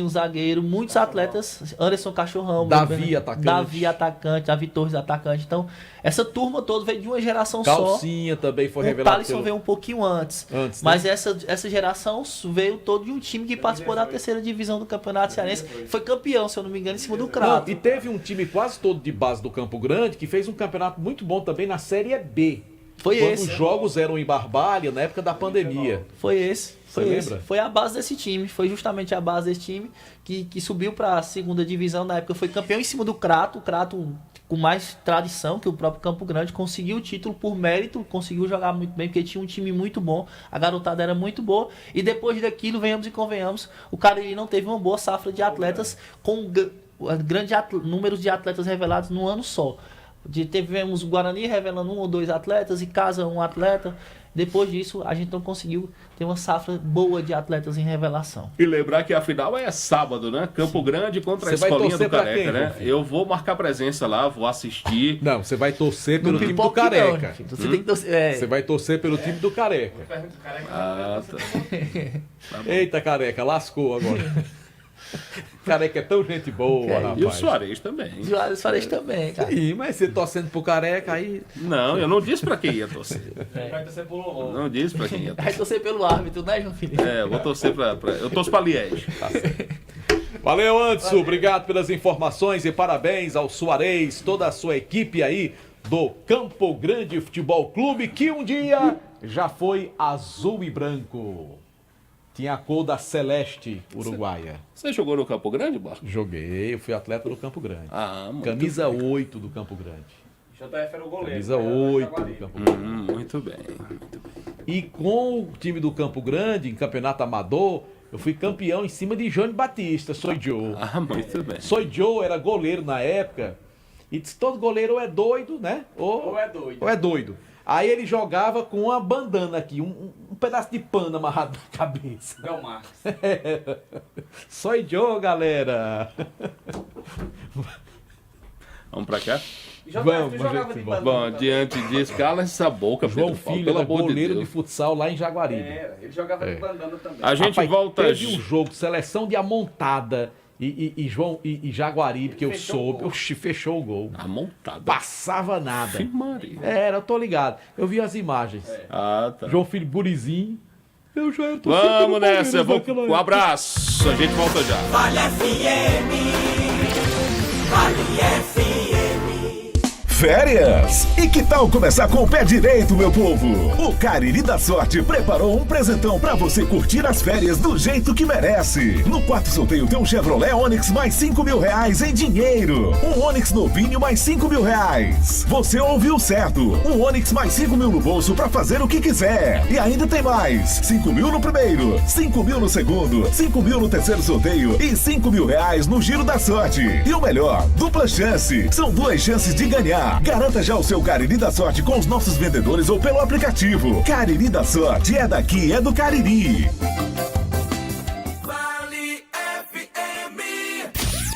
zagueiro. muitos atletas, Anderson Cachorrão, Davi, atacante. Davi Torres, atacante. Então, essa turma toda veio de uma geração Calcinha também foi só. O revelado. Thalisson veio um pouquinho antes. Antes, né? Mas essa geração veio todo de um time que participou da terceira divisão do Campeonato Cearense. Foi campeão, se eu não me engano, em cima do Não, Crato. e teve um time quase todo de base do Campo Grande que fez um campeonato muito bom também na Série B. Foi Quando esse. os jogos eram em Barbalha, na época da pandemia. Foi esse. Você lembra? Foi a base desse time. Foi justamente a base desse time que subiu para a segunda divisão. Na época foi campeão em cima do Crato. O Crato com mais tradição que o próprio Campo Grande. Conseguiu o título por mérito. Conseguiu jogar muito bem porque tinha um time muito bom. A garotada era muito boa. E depois daquilo, venhamos e convenhamos, o Cariri não teve uma boa safra de atletas com grande números de atletas revelados num ano só. Tivemos o Guarani revelando 1 ou 2 atletas e Casa um atleta. Depois disso, a gente não conseguiu ter uma safra boa de atletas em revelação. E lembrar que a final é sábado, né? Campo Grande contra Você a vai Escolinha torcer do pra Careca, quem, né? João Filho? Eu vou marcar presença lá, vou assistir. Não, você vai torcer pelo Não time do pipoque Careca. não, gente. Você tem que torcer. Você vai torcer pelo time do Careca. Ah, tá. Eita, Careca, lascou agora. Careca é tão gente boa, rapaz. E o Soares também. O Soares também, cara. Ih, mas você torcendo pro Careca aí... Não, eu não disse pra quem ia torcer. Vai torcer pro Loló. Não disse pra quem ia torcer. Vai torcer pelo árbitro, né, João Felipe? Eu vou torcer eu torço pra Liege. Valeu, Anderson. Obrigado pelas informações e parabéns ao Soares, toda a sua equipe aí do Campo Grande Futebol Clube, que um dia já foi azul e branco. Tinha a cor da Celeste uruguaia. Você jogou no Campo Grande, Marco? Joguei, eu fui atleta do Campo Grande. Ah, muito Camisa bem. 8 do Campo Grande. JF era o goleiro. Camisa né? 8 do Jaguari. Campo Grande. Muito bem, muito bem. E com o time do Campo Grande, em campeonato amador, eu fui campeão em cima de Johnny Batista, Soy Joe. Ah, muito bem. Soy Joe era goleiro na época. E disse, todo goleiro ou é doido, né? Ou é doido. Ou é doido. Aí ele jogava com uma bandana aqui, um pedaço de pano amarrado na cabeça. Del Marcos. Soy Joe, galera. Vamos pra cá? JF Vamos, jogava gente, de vamos. Bom, bandana. diante disso, cala essa boca, João Pedro Paulo, Filho pelo era amor de goleiro de Deus. futsal lá em Jaguaribe. Era, ele jogava de bandana também. A gente Rapaz, volta... teve um jogo, seleção de Amontada e Jaguaribe, que eu fechou o soube. gol. Oxi, fechou o gol. A montada. Passava nada. Sim, Maria. Era, eu tô ligado. Eu vi as imagens. Ah, tá. João Filho Gurizinho. Eu já tô Vamos nessa, um abraço. A gente volta já. Vale FM. Vale FM. Férias! E que tal começar com o pé direito, meu povo? O Cariri da Sorte preparou um presentão pra você curtir as férias do jeito que merece. No quarto sorteio tem um Chevrolet Onix mais R$5.000 em dinheiro. Um Onix novinho mais R$5.000. Você ouviu certo. Um Onix mais R$5.000 no bolso pra fazer o que quiser. E ainda tem mais. R$5.000 no primeiro, R$5.000 no segundo, R$5.000 no terceiro sorteio e R$5.000 no Giro da Sorte. E o melhor, dupla chance. São 2 chances de ganhar. Garanta já o seu Cariri da Sorte com os nossos vendedores ou pelo aplicativo. Cariri da Sorte é daqui, é do Cariri.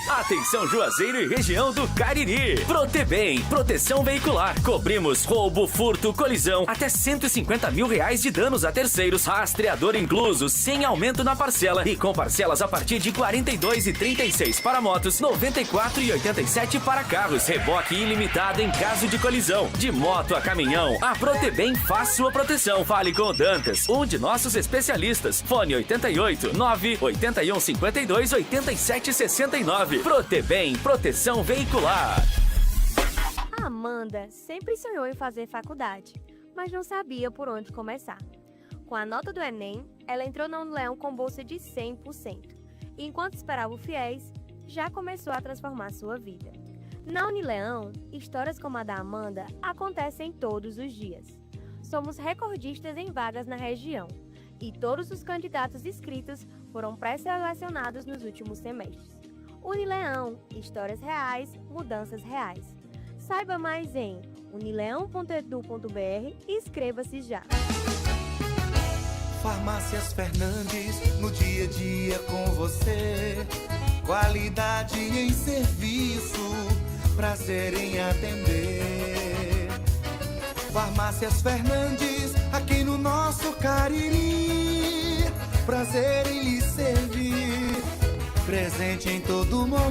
Atenção Juazeiro e região do Cariri. Protebem, proteção veicular. Cobrimos roubo, furto, colisão, até R$150.000 de danos a terceiros. Rastreador incluso, sem aumento na parcela e com parcelas a partir de R$ 42,36 para motos, R$ 94,87 para carros. Reboque ilimitado em caso de colisão. De moto a caminhão, a Protebem faz sua proteção. Fale com o Dantas, um de nossos especialistas. Fone 88 981 52 87 69. Protebem, proteção veicular. A Amanda sempre sonhou em fazer faculdade, mas não sabia por onde começar. Com a nota do Enem, ela entrou na Unileão com bolsa de 100%. E enquanto esperava o FIES, já começou a transformar sua vida. Na Unileão, histórias como a da Amanda acontecem todos os dias. Somos recordistas em vagas na região e todos os candidatos inscritos foram pré-selecionados nos últimos semestres. Unileão, histórias reais, mudanças reais. Saiba mais em unileão.edu.br e inscreva-se já. Farmácias Fernandes, no dia a dia com você. Qualidade em serviço, prazer em atender. Farmácias Fernandes, aqui no nosso Cariri. Prazer em lhe servir. Presente em todo momento.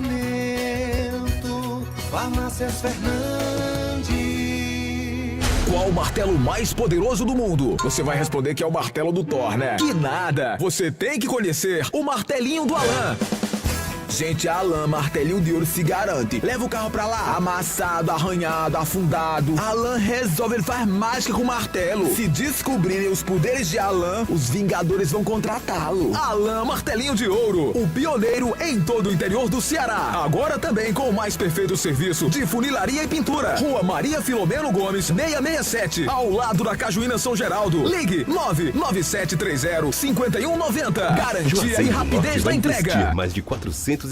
Farmácias Fernandes. Qual o martelo mais poderoso do mundo? Você vai responder que é o martelo do Thor, né? Que nada! Você tem que conhecer o martelinho do Alan. Gente, a Alan Martelinho de Ouro se garante. Leva o carro pra lá, amassado, arranhado, afundado. Alan resolve, ele faz mágica com o martelo. Se descobrirem os poderes de Alan, os Vingadores vão contratá-lo. Alan Martelinho de Ouro, o pioneiro em todo o interior do Ceará. Agora também com o mais perfeito serviço de funilaria e pintura. Rua Maria Filomeno Gomes, 667, ao lado da Cajuína São Geraldo. Ligue 99730-5190. Garantia e rapidez da entrega. Mais de 450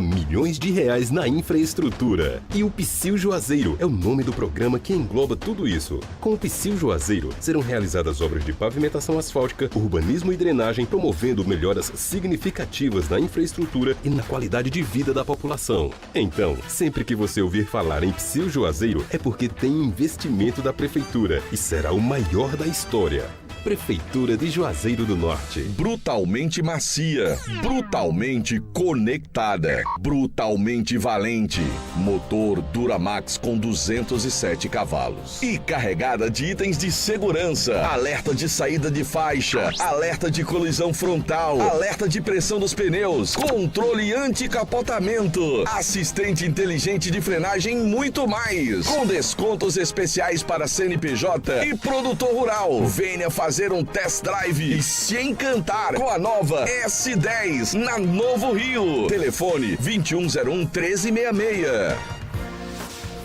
milhões de reais na infraestrutura. E o Psyu Juazeiro é o nome do programa que engloba tudo isso. Com o Psyu Juazeiro serão realizadas obras de pavimentação asfáltica, urbanismo e drenagem, promovendo melhoras significativas na infraestrutura e na qualidade de vida da população. Então, sempre que você ouvir falar em Psyu Juazeiro, é porque tem investimento da Prefeitura e será o maior da história. Prefeitura de Juazeiro do Norte. Brutalmente macia, brutalmente conectada, brutalmente valente. Motor Duramax com 207 cavalos. E carregada de itens de segurança. Alerta de saída de faixa, alerta de colisão frontal, alerta de pressão dos pneus, controle anti-capotamento, assistente inteligente de frenagem e muito mais. Com descontos especiais para CNPJ e produtor rural. Venha fazer um test drive e se encantar com a nova S10 na Novo Rio. Telefone 2101-1366.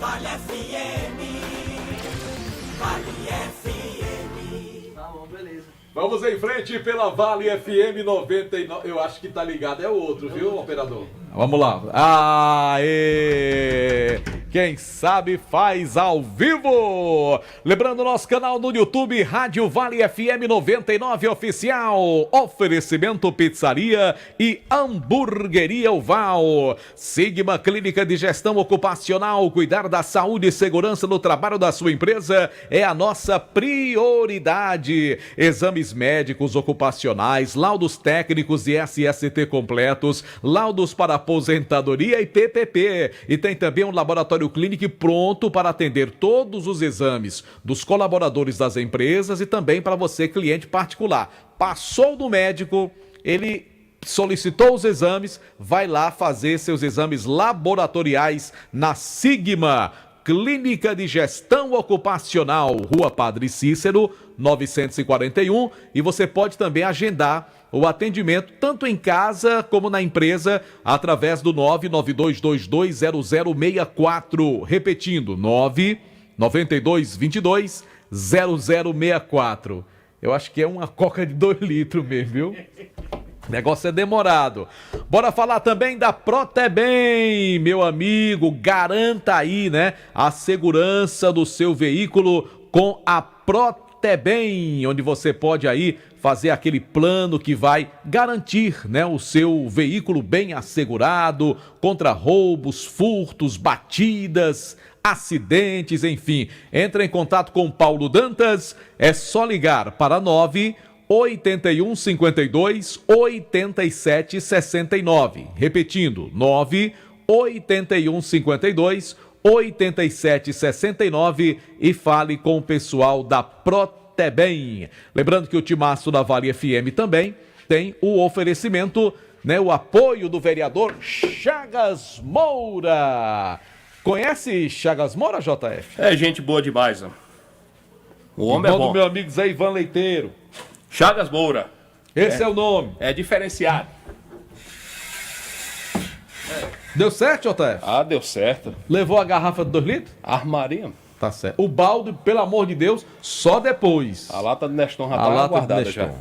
Vale FM. Vale FM. Tá bom, beleza. Vamos em frente pela Vale FM 99. Eu acho que tá ligado, é o outro, viu, operador? Vamos lá. Aê! Quem sabe faz ao vivo! Lembrando o nosso canal no YouTube, Rádio Vale FM 99 Oficial. Oferecimento Pizzaria e Hamburgueria Oval. Sigma Clínica de Gestão Ocupacional. Cuidar da saúde e segurança no trabalho da sua empresa é a nossa prioridade. Exames médicos ocupacionais, laudos técnicos e SST completos, laudos para aposentadoria e PPP. E tem também um laboratório clínico pronto para atender todos os exames dos colaboradores das empresas e também para você, cliente particular. Passou do médico, ele solicitou os exames, vai lá fazer seus exames laboratoriais na Sigma. Clínica de Gestão Ocupacional, Rua Padre Cícero, 941, e você pode também agendar o atendimento tanto em casa como na empresa através do 992220064, repetindo, 992220064. Eu acho que é uma coca de 2 litros mesmo, viu? O negócio é demorado. Bora falar também da Protebem, meu amigo. Garanta aí, né, a segurança do seu veículo com a Protebem, onde você pode aí fazer aquele plano que vai garantir, né, o seu veículo bem assegurado contra roubos, furtos, batidas, acidentes, enfim. Entra em contato com Paulo Dantas, é só ligar para 98152 8769. Repetindo, 98152 8769 e fale com o pessoal da Protebem. Lembrando que o timaço da Vale FM também tem o oferecimento, né, o apoio do vereador Chagas Moura. Conhece Chagas Moura, JF? É gente boa demais, ó. O homem é bom. Do meu amigo Zé Ivan Leiteiro. Chagas Moura. Esse é o nome. É diferenciado. Deu certo, JF? Ah, deu certo. Levou a garrafa de 2 litros? Armaria. Tá certo. O balde, pelo amor de Deus, só depois. A lata de Neston já A tá lata guardada de já. Neston.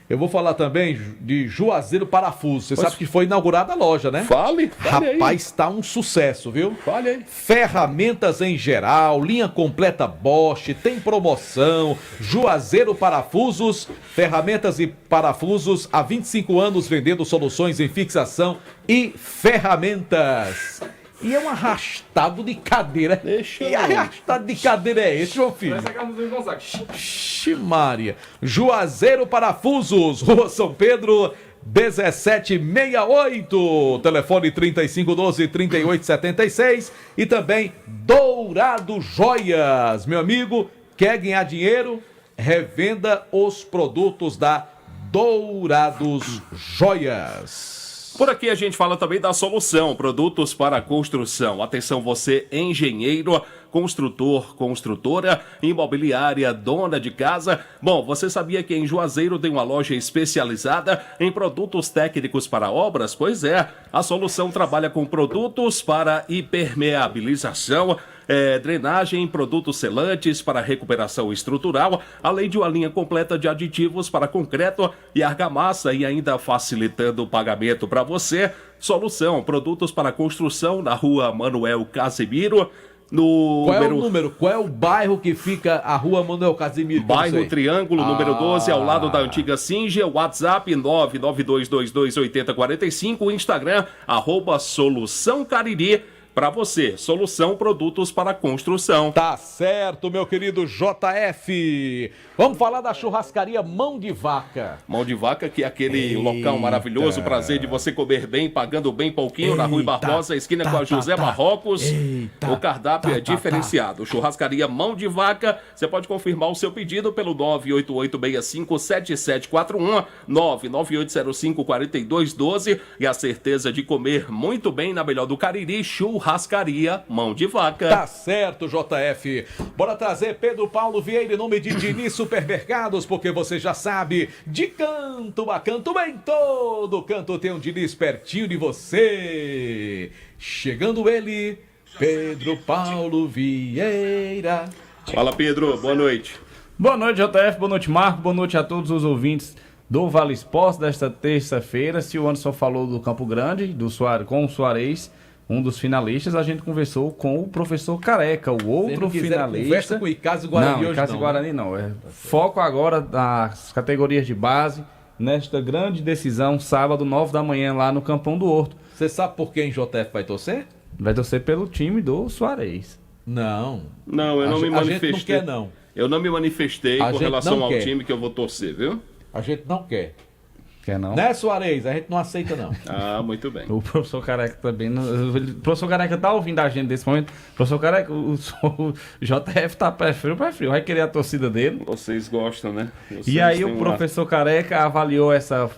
Eu vou falar também de Juazeiro Parafuso. Você sabe que foi inaugurada a loja, né? Fale Rapaz, tá um sucesso, viu? Fale aí. Ferramentas em geral, linha completa Bosch, tem promoção. Juazeiro Parafusos, ferramentas e parafusos há 25 anos vendendo soluções em fixação e ferramentas. E é um arrastado de cadeira. Que arrastado de cadeira é esse, João Filho? Ximária. Juazeiro Parafusos, Rua São Pedro, 1768. Telefone 3512-3876. E também Dourado Joias. Meu amigo, quer ganhar dinheiro? Revenda os produtos da Dourados Joias. Por aqui a gente fala também da Solução, produtos para construção. Atenção você, engenheiro, construtor, construtora, imobiliária, dona de casa. Bom, você sabia que em Juazeiro tem uma loja especializada em produtos técnicos para obras? Pois é, a Solução trabalha com produtos para impermeabilização, drenagem, produtos selantes para recuperação estrutural, além de uma linha completa de aditivos para concreto e argamassa e ainda facilitando o pagamento para você. Solução, produtos para construção na Rua Manuel Casimiro. Qual é o número? Qual é o bairro que fica a Rua Manuel Casimiro? Bairro Triângulo, número 12, ao lado da antiga Singe. WhatsApp 992228045. Instagram, @Solução Cariri. Para você, Solução Produtos para Construção. Tá certo, meu querido JF. Vamos falar da churrascaria Mão de Vaca. Mão de Vaca, que é aquele local maravilhoso, prazer de você comer bem, pagando bem pouquinho, na Rua Barbosa, esquina com a José Marrocos. O cardápio é diferenciado. Churrascaria Mão de Vaca, você pode confirmar o seu pedido pelo 988657741, 998054212 e a certeza de comer muito bem na melhor do Cariri, Churrascaria Mão de Vaca. Tá certo, JF. Bora trazer Pedro Paulo Vieira em nome de Diniz Supermercados, porque você já sabe, de canto a canto, em todo canto tem um Diniz pertinho de você. Chegando ele, Pedro Paulo Vieira. Fala, Pedro, boa noite. Boa noite, JF, boa noite, Marco, boa noite a todos os ouvintes do Vale Esportes desta terça-feira. Se o Anderson falou do Campo Grande, com o Suarez, um dos finalistas, a gente conversou com o professor Careca, o outro finalista. Conversa com o Icasa e Guarani hoje, Icasa e Guarani não. Foco agora nas categorias de base, nesta grande decisão, sábado, 9 da manhã, lá no Campão do Horto. Você sabe por quem JF vai torcer? Vai torcer pelo time do Suarez. Não, eu não me manifestei. A gente não quer, não. Eu não me manifestei com relação ao time que eu vou torcer, viu? A gente não quer. Quer não? Né, Suarez? A gente não aceita, não. Ah, muito bem. O professor Careca também. O professor Careca tá ouvindo a gente nesse momento. Professor Careca, o JF tá pé frio. Vai querer a torcida dele. Vocês gostam, né? E aí o professor Careca avaliou essa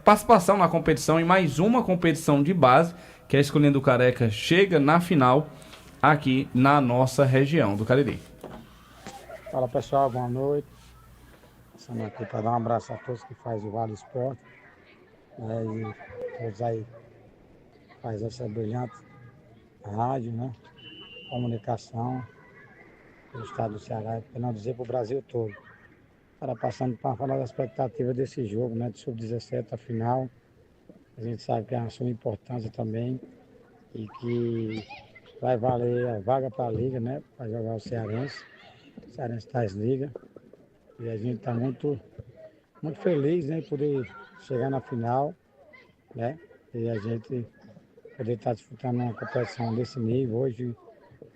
participação na competição e mais uma competição de base, que é Escolhendo o Careca chega na final. aqui na nossa região do Cariri. Fala pessoal, boa noite. Estamos aqui para dar um abraço a todos que fazem o Vale Esporte, né, e todos aí faz essa brilhante rádio, né, comunicação do estado do Ceará, para não dizer para o Brasil todo. Para passando para falar da expectativa desse jogo, né, de sub-17 a final. A gente sabe que é uma sua importância também e que vai valer a vaga para a Liga, né, para jogar o Cearense. O Cearense Tais Liga. E a gente está muito feliz, né, em poder chegar na final, né, e a gente poder estar disputando uma competição desse nível.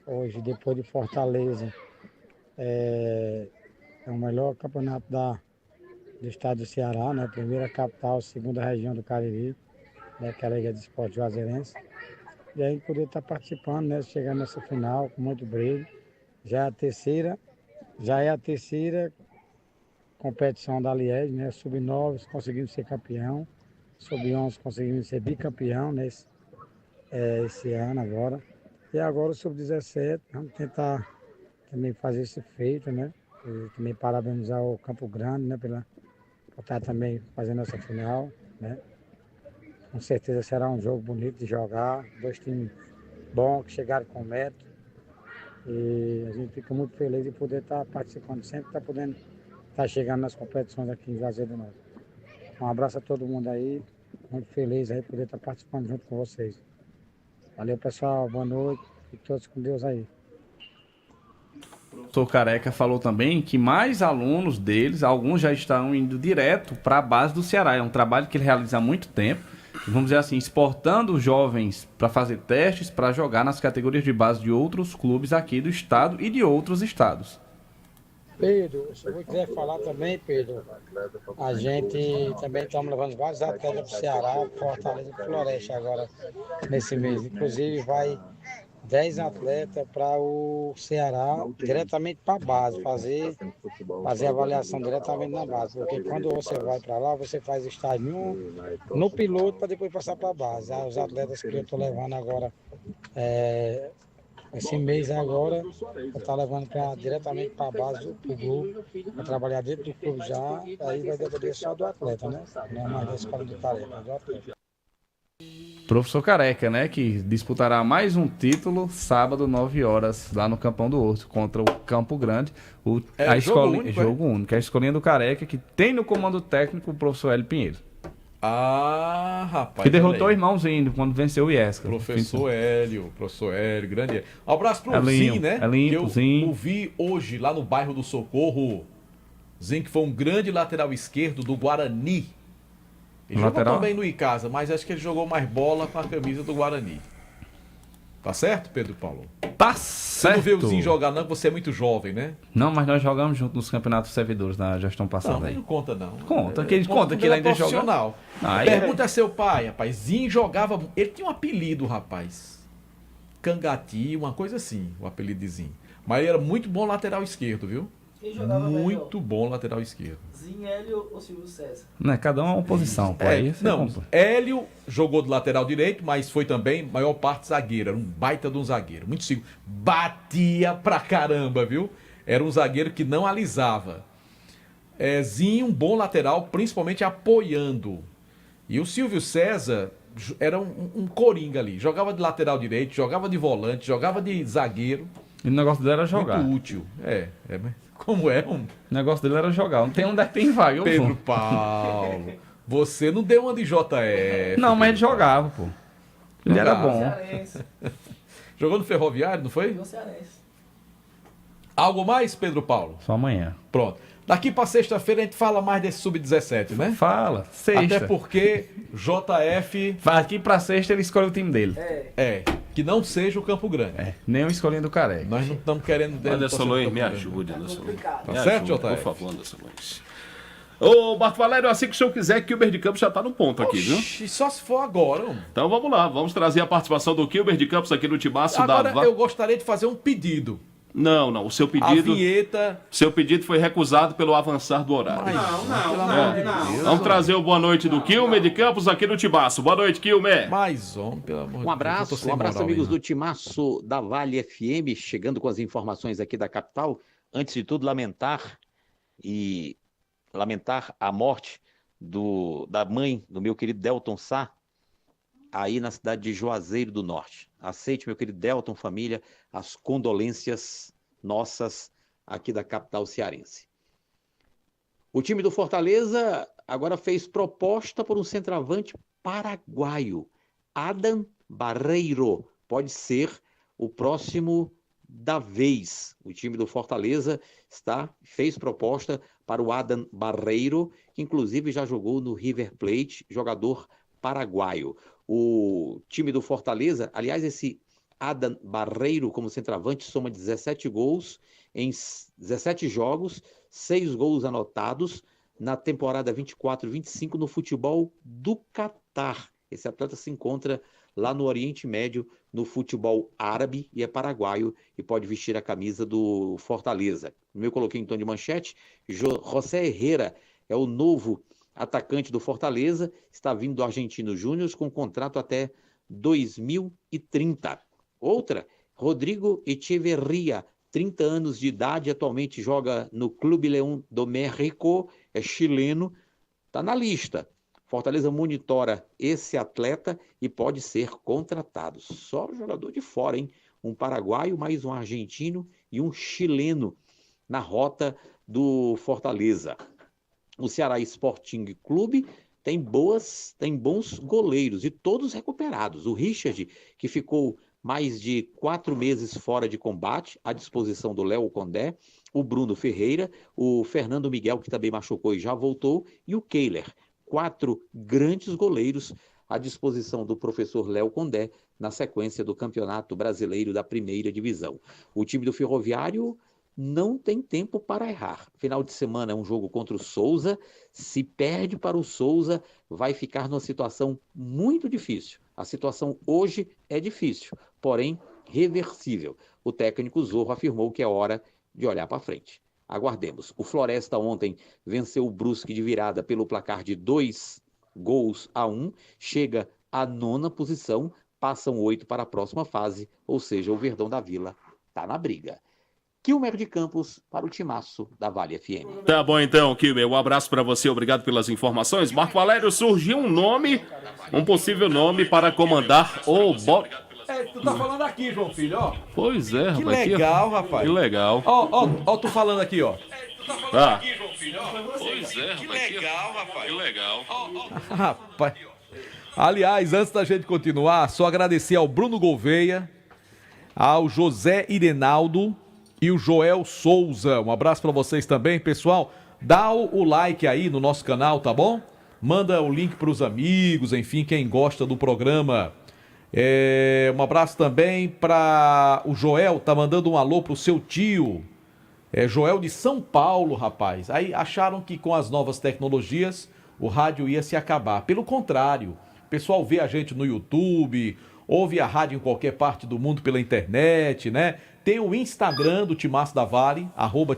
Hoje depois de Fortaleza, é o melhor campeonato do estado do Ceará, né, primeira capital, segunda região do Cariri, né, que é a Liga de Esporte Juazeirense. E a gente poder estar participando, né, chegando nessa final com muito brilho. Já é a terceira competição da Liege, né? Sub-9 conseguimos ser campeão, Sub-11 conseguimos ser bicampeão esse ano agora. E agora o Sub-17, vamos tentar também fazer esse feito, né? E também parabenizar o Campo Grande, né? Por estar também fazendo essa final, né? Com certeza será um jogo bonito de jogar, dois times bons que chegaram com mérito. E a gente fica muito feliz de poder estar participando, sempre estar podendo estar chegando nas competições aqui em Juazeiro do Norte. Um abraço a todo mundo aí, muito feliz aí poder estar participando junto com vocês. Valeu pessoal, boa noite e todos com Deus aí. O professor Careca falou também que mais alunos deles, alguns já estão indo direto para a base do Ceará. É um trabalho que ele realiza há muito tempo. Vamos dizer assim, exportando jovens para fazer testes, para jogar nas categorias de base de outros clubes aqui do estado e de outros estados. Pedro, se eu quiser falar também, Pedro, a gente também estamos levando vários atletas para o Ceará, Fortaleza e Floresta agora, nesse mês. Inclusive vai 10 atletas para o Ceará, diretamente para a base, fazer avaliação diretamente na base. Porque quando você vai para lá, você faz estágio no piloto para depois passar para a base. Os atletas que eu estou levando agora, esse mês agora, eu estou levando diretamente para a base do clube, para trabalhar dentro do clube já, aí vai depender só do atleta, né? Não é mais da escola de tarefa, é do atleta. Professor Careca, né, que disputará mais um título sábado, 9 horas, lá no Campão do Horto, contra o Campo Grande. Jogo único. A escolinha do Careca, que tem no comando técnico o professor Hélio Pinheiro. Ah, rapaz. Que derrotou o irmãozinho quando venceu o Iesca. Professor Hélio, grande. Um abraço pro Elinho, Zin, né? Elinho, que eu vi hoje lá no bairro do Socorro. Zin, que foi um grande lateral esquerdo do Guarani. Ele jogou também no Icasa, mas acho que ele jogou mais bola com a camisa do Guarani. Tá certo, Pedro Paulo? Tá certo. Você não vê o Zinho jogar não, você é muito jovem, né? Não, mas nós jogamos junto nos campeonatos servidores na gestão passada. Não, aí. Não conta não. Conta que ele ainda joga. Profissional. Pergunta a seu pai, rapaz. Zinho jogava... Ele tinha um apelido, rapaz. Cangati, uma coisa assim, o apelido de Zinho. Mas ele era muito bom lateral esquerdo, viu? Quem jogava muito bom lateral esquerdo. Zinho, Hélio ou Silvio César? Não é cada uma posição, pô. Hélio jogou do lateral direito, mas foi também maior parte zagueiro. Era um baita de um zagueiro. Muito seguro. Batia pra caramba, viu? Era um zagueiro que não alisava. Zinho, um bom lateral, principalmente apoiando. E o Silvio César era um coringa ali. Jogava de lateral direito, jogava de volante, jogava de zagueiro. E o negócio dele era jogar. Muito útil. Como é? O negócio dele era jogar. Não tem onde é que tem vaga. Pedro Paulo, você não deu uma de JF. Não, mas ele jogava, pô. Ele era bom. Jogou no Ferroviário, não foi? Jogou Cearense. Algo mais, Pedro Paulo? Só amanhã. Pronto. Daqui pra sexta-feira a gente fala mais desse Sub-17, né? Fala. Sexta. Até porque JF... Daqui pra sexta ele escolhe o time dele. Que não seja o Campo Grande. Nem o escolhendo do Careca. Nós não estamos querendo... Anderson Luiz, me ajude, Anderson Luiz. Tá certo, JF? Por favor, Anderson Luiz. Ô, Marco Valério, assim que o senhor quiser, Kilber de Campos já tá no ponto aqui, viu? Só se for agora. Então vamos lá, vamos trazer a participação do Kilber de Campos aqui no Timaço agora, eu gostaria de fazer um pedido. Não. O seu A pedido... vinheta... Seu pedido foi recusado pelo avançar do horário. Não. Vamos trazer o boa noite do Quilmer de Campos aqui no Timaço. Boa noite, Quilmer. Mais um, pelo amor de Deus. Um abraço, Eu tô sem moral, amigos hein? do Timaço da Vale FM, chegando com as informações aqui da capital. Antes de tudo, lamentar a morte da mãe do meu querido Delton Sá, aí na cidade de Juazeiro do Norte. Aceite, meu querido Delton, família, as condolências nossas aqui da capital cearense. O time do Fortaleza agora fez proposta por um centroavante paraguaio, Adam Barreiro. Pode ser o próximo da vez. O time do Fortaleza fez proposta para o Adam Barreiro, que inclusive já jogou no River Plate, jogador paraguaio. O time do Fortaleza, aliás, esse Adam Barreiro como centroavante soma 17 gols em 17 jogos, 6 gols anotados na temporada 24-25 no futebol do Catar. Esse atleta se encontra lá no Oriente Médio, no futebol árabe, e é paraguaio e pode vestir a camisa do Fortaleza. Eu coloquei em tom de manchete, José Herrera é o novo atacante do Fortaleza, está vindo do Argentino Júnior com contrato até 2030. Outra, Rodrigo Echeverria, 30 anos de idade, atualmente joga no Clube León do México, é chileno, está na lista. Fortaleza monitora esse atleta e pode ser contratado. Só jogador de fora, hein? Um paraguaio, mais um argentino e um chileno na rota do Fortaleza. O Ceará Sporting Clube tem bons goleiros e todos recuperados. O Richard, que ficou mais de 4 meses fora de combate, à disposição do Léo Condé, o Bruno Ferreira, o Fernando Miguel, que também machucou e já voltou, e o Kehler. 4 grandes goleiros à disposição do professor Léo Condé na sequência do Campeonato Brasileiro da Primeira Divisão. O time do Ferroviário não tem tempo para errar. Final de semana é um jogo contra o Souza. Se perde para o Souza, vai ficar numa situação muito difícil. A situação hoje é difícil, porém reversível. O técnico Zorro afirmou que é hora de olhar para frente. Aguardemos. O Floresta ontem venceu o Brusque de virada pelo placar de 2-1, chega à 9ª posição, passam 8 para a próxima fase, ou seja, o Verdão da Vila está na briga. Quilmer de Campos para o Timaço da Vale FM. Tá bom então, Quilmer. Um abraço para você, obrigado pelas informações. Marco Valério, surgiu um possível nome para comandar o Tu tá falando aqui, João Filho, ó. Pois é, Que rapaz. legal, rapaz. Que legal. Ó, tu falando aqui, ó. Tá. Pois é, Que legal, rapaz. Que legal. Rapaz. Aliás, antes da gente continuar, só agradecer ao Bruno Gouveia, ao José Irenaldo e o Joel Souza. Um abraço pra vocês também, pessoal. Dá o like aí no nosso canal, tá bom? Manda o link pros amigos, enfim, quem gosta do programa. Um abraço também para o Joel, tá mandando um alô pro seu tio. Joel de São Paulo, rapaz. Aí acharam que com as novas tecnologias o rádio ia se acabar. Pelo contrário, o pessoal vê a gente no YouTube, ouve a rádio em qualquer parte do mundo pela internet, né? Tem o Instagram do Timaço da Vale,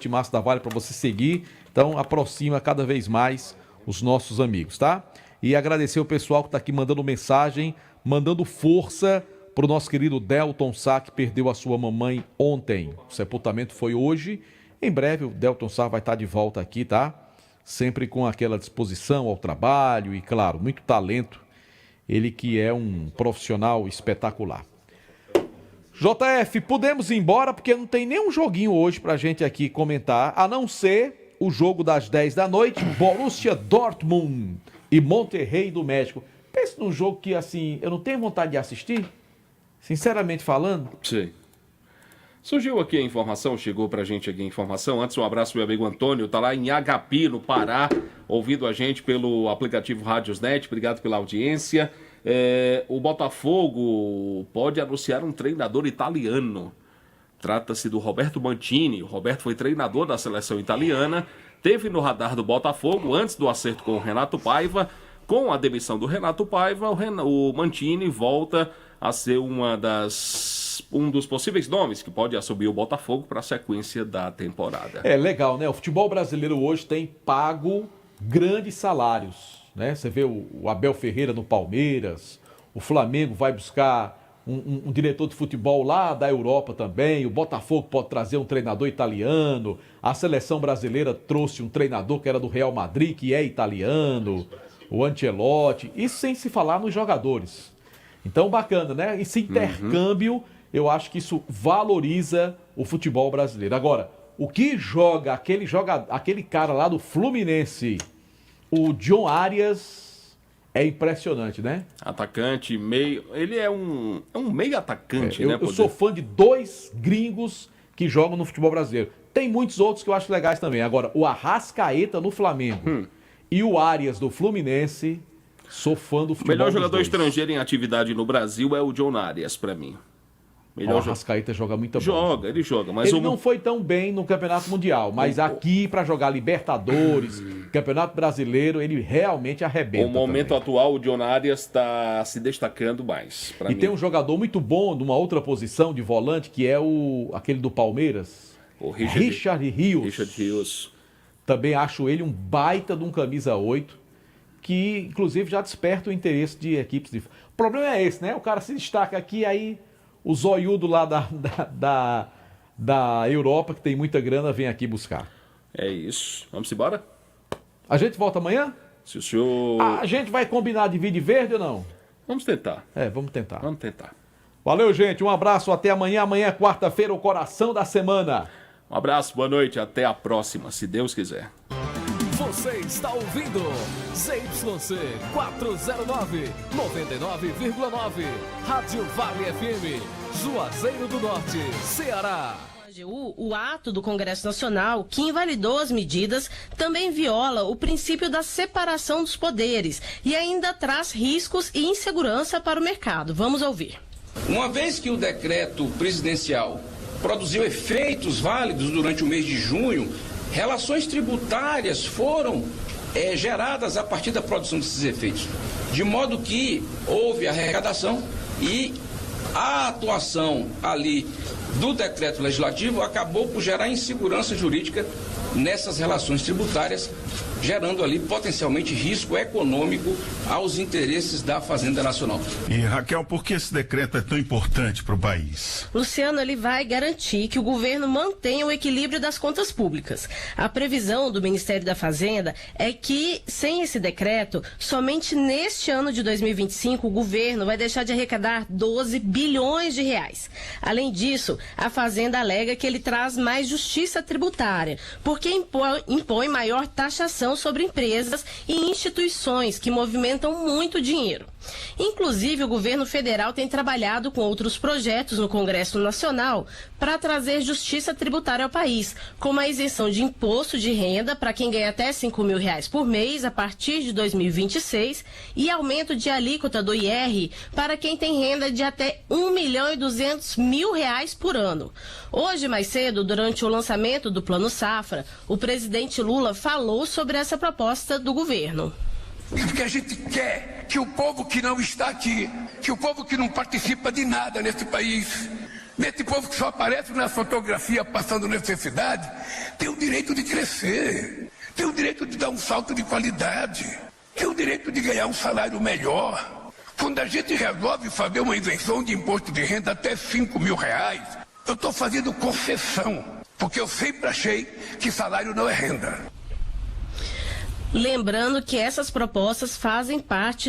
@Timaço da Vale, para você seguir. Então aproxima cada vez mais os nossos amigos, tá? E agradecer o pessoal que tá aqui mandando mensagem, mandando força pro nosso querido Delton Sá, que perdeu a sua mamãe ontem. O sepultamento foi hoje. Em breve o Delton Sá vai estar de volta aqui, tá? Sempre com aquela disposição ao trabalho e, claro, muito talento. Ele que é um profissional espetacular. JF, podemos ir embora porque não tem nenhum joguinho hoje pra gente aqui comentar, a não ser o jogo das 10 da noite, Borussia Dortmund e Monterrey do México. Pensa num jogo que, assim, eu não tenho vontade de assistir, sinceramente falando. Sim. Surgiu aqui a informação, chegou pra gente aqui a informação. Antes, um abraço pro meu amigo Antônio, tá lá em Agapi, no Pará, ouvindo a gente pelo aplicativo Rádiosnet. Obrigado pela audiência. O Botafogo pode anunciar um treinador italiano. Trata-se do Roberto Mantini. O Roberto foi treinador da seleção italiana, teve no radar do Botafogo antes do acerto com o Renato Paiva. Com a demissão do Renato Paiva, o Mantini volta a ser uma das um dos possíveis nomes que pode assumir o Botafogo para a sequência da temporada. É legal, né? O futebol brasileiro hoje tem pago grandes salários, né? Você vê o Abel Ferreira no Palmeiras, o Flamengo vai buscar um diretor de futebol lá da Europa também, o Botafogo pode trazer um treinador italiano, a seleção brasileira trouxe um treinador que era do Real Madrid, que é italiano, o Ancelotti, isso sem se falar nos jogadores. Então, bacana, né? Esse intercâmbio, eu acho que isso valoriza o futebol brasileiro. Agora, o que joga aquele cara lá do Fluminense, o John Arias, é impressionante, né? Atacante, meio... Ele é um meio atacante, né? Eu sou fã de 2 gringos que jogam no futebol brasileiro. Tem muitos outros que eu acho legais também. Agora, o Arrascaeta no Flamengo e o Arias do Fluminense, sou fã do futebol. O melhor jogador estrangeiro em atividade no Brasil é o John Arias, pra mim. O Arrascaeta joga muito bem. Ele joga, mas ele não foi tão bem no Campeonato Mundial, mas aqui para jogar Libertadores, Campeonato Brasileiro, ele realmente arrebenta. No momento atual, o John Arias está se destacando mais. E tem um jogador muito bom numa outra posição de volante, que é aquele do Palmeiras, o Richard Rios. Também acho ele um baita de um camisa 8, que inclusive já desperta o interesse de equipes. O problema é esse, né? O cara se destaca aqui, aí o zoiudo lá da Europa, que tem muita grana, vem aqui buscar. É isso. Vamos embora? A gente volta amanhã? Se o senhor... A gente vai combinar de vídeo verde ou não? Vamos tentar. Vamos tentar. Vamos tentar. Valeu, gente. Um abraço. Até amanhã. Amanhã é quarta-feira, o coração da semana. Um abraço, boa noite. Até a próxima, se Deus quiser. Você está ouvindo ZYC 409, 99,9. Rádio Vale FM, Juazeiro do Norte, Ceará. O ato do Congresso Nacional, que invalidou as medidas, também viola o princípio da separação dos poderes e ainda traz riscos e insegurança para o mercado. Vamos ouvir. Uma vez que o decreto presidencial produziu efeitos válidos durante o mês de junho, relações tributárias foram geradas a partir da produção desses efeitos, de modo que houve arrecadação e a atuação ali do decreto legislativo acabou por gerar insegurança jurídica nessas relações tributárias, gerando ali potencialmente risco econômico aos interesses da Fazenda Nacional. E Raquel, por que esse decreto é tão importante para o país? Luciano, ele vai garantir que o governo mantenha o equilíbrio das contas públicas. A previsão do Ministério da Fazenda é que, sem esse decreto, somente neste ano de 2025 o governo vai deixar de arrecadar 12 bilhões de reais. Além disso, a Fazenda alega que ele traz mais justiça tributária, porque impõe maior taxação sobre empresas e instituições que movimentam muito dinheiro. Inclusive, o governo federal tem trabalhado com outros projetos no Congresso Nacional para trazer justiça tributária ao país, como a isenção de imposto de renda para quem ganha até R$5 mil por mês a partir de 2026 e aumento de alíquota do IR para quem tem renda de até R$1.200.000 por ano. Hoje, mais cedo, durante o lançamento do Plano Safra, o presidente Lula falou sobre essa proposta do governo. Porque a gente quer que o povo que não está aqui, que o povo que não participa de nada nesse país, nesse povo que só aparece na fotografia passando necessidade, tem o direito de crescer, tem o direito de dar um salto de qualidade, tem o direito de ganhar um salário melhor. Quando a gente resolve fazer uma isenção de imposto de renda até R$5 mil, eu estou fazendo concessão, porque eu sempre achei que salário não é renda. Lembrando que essas propostas fazem parte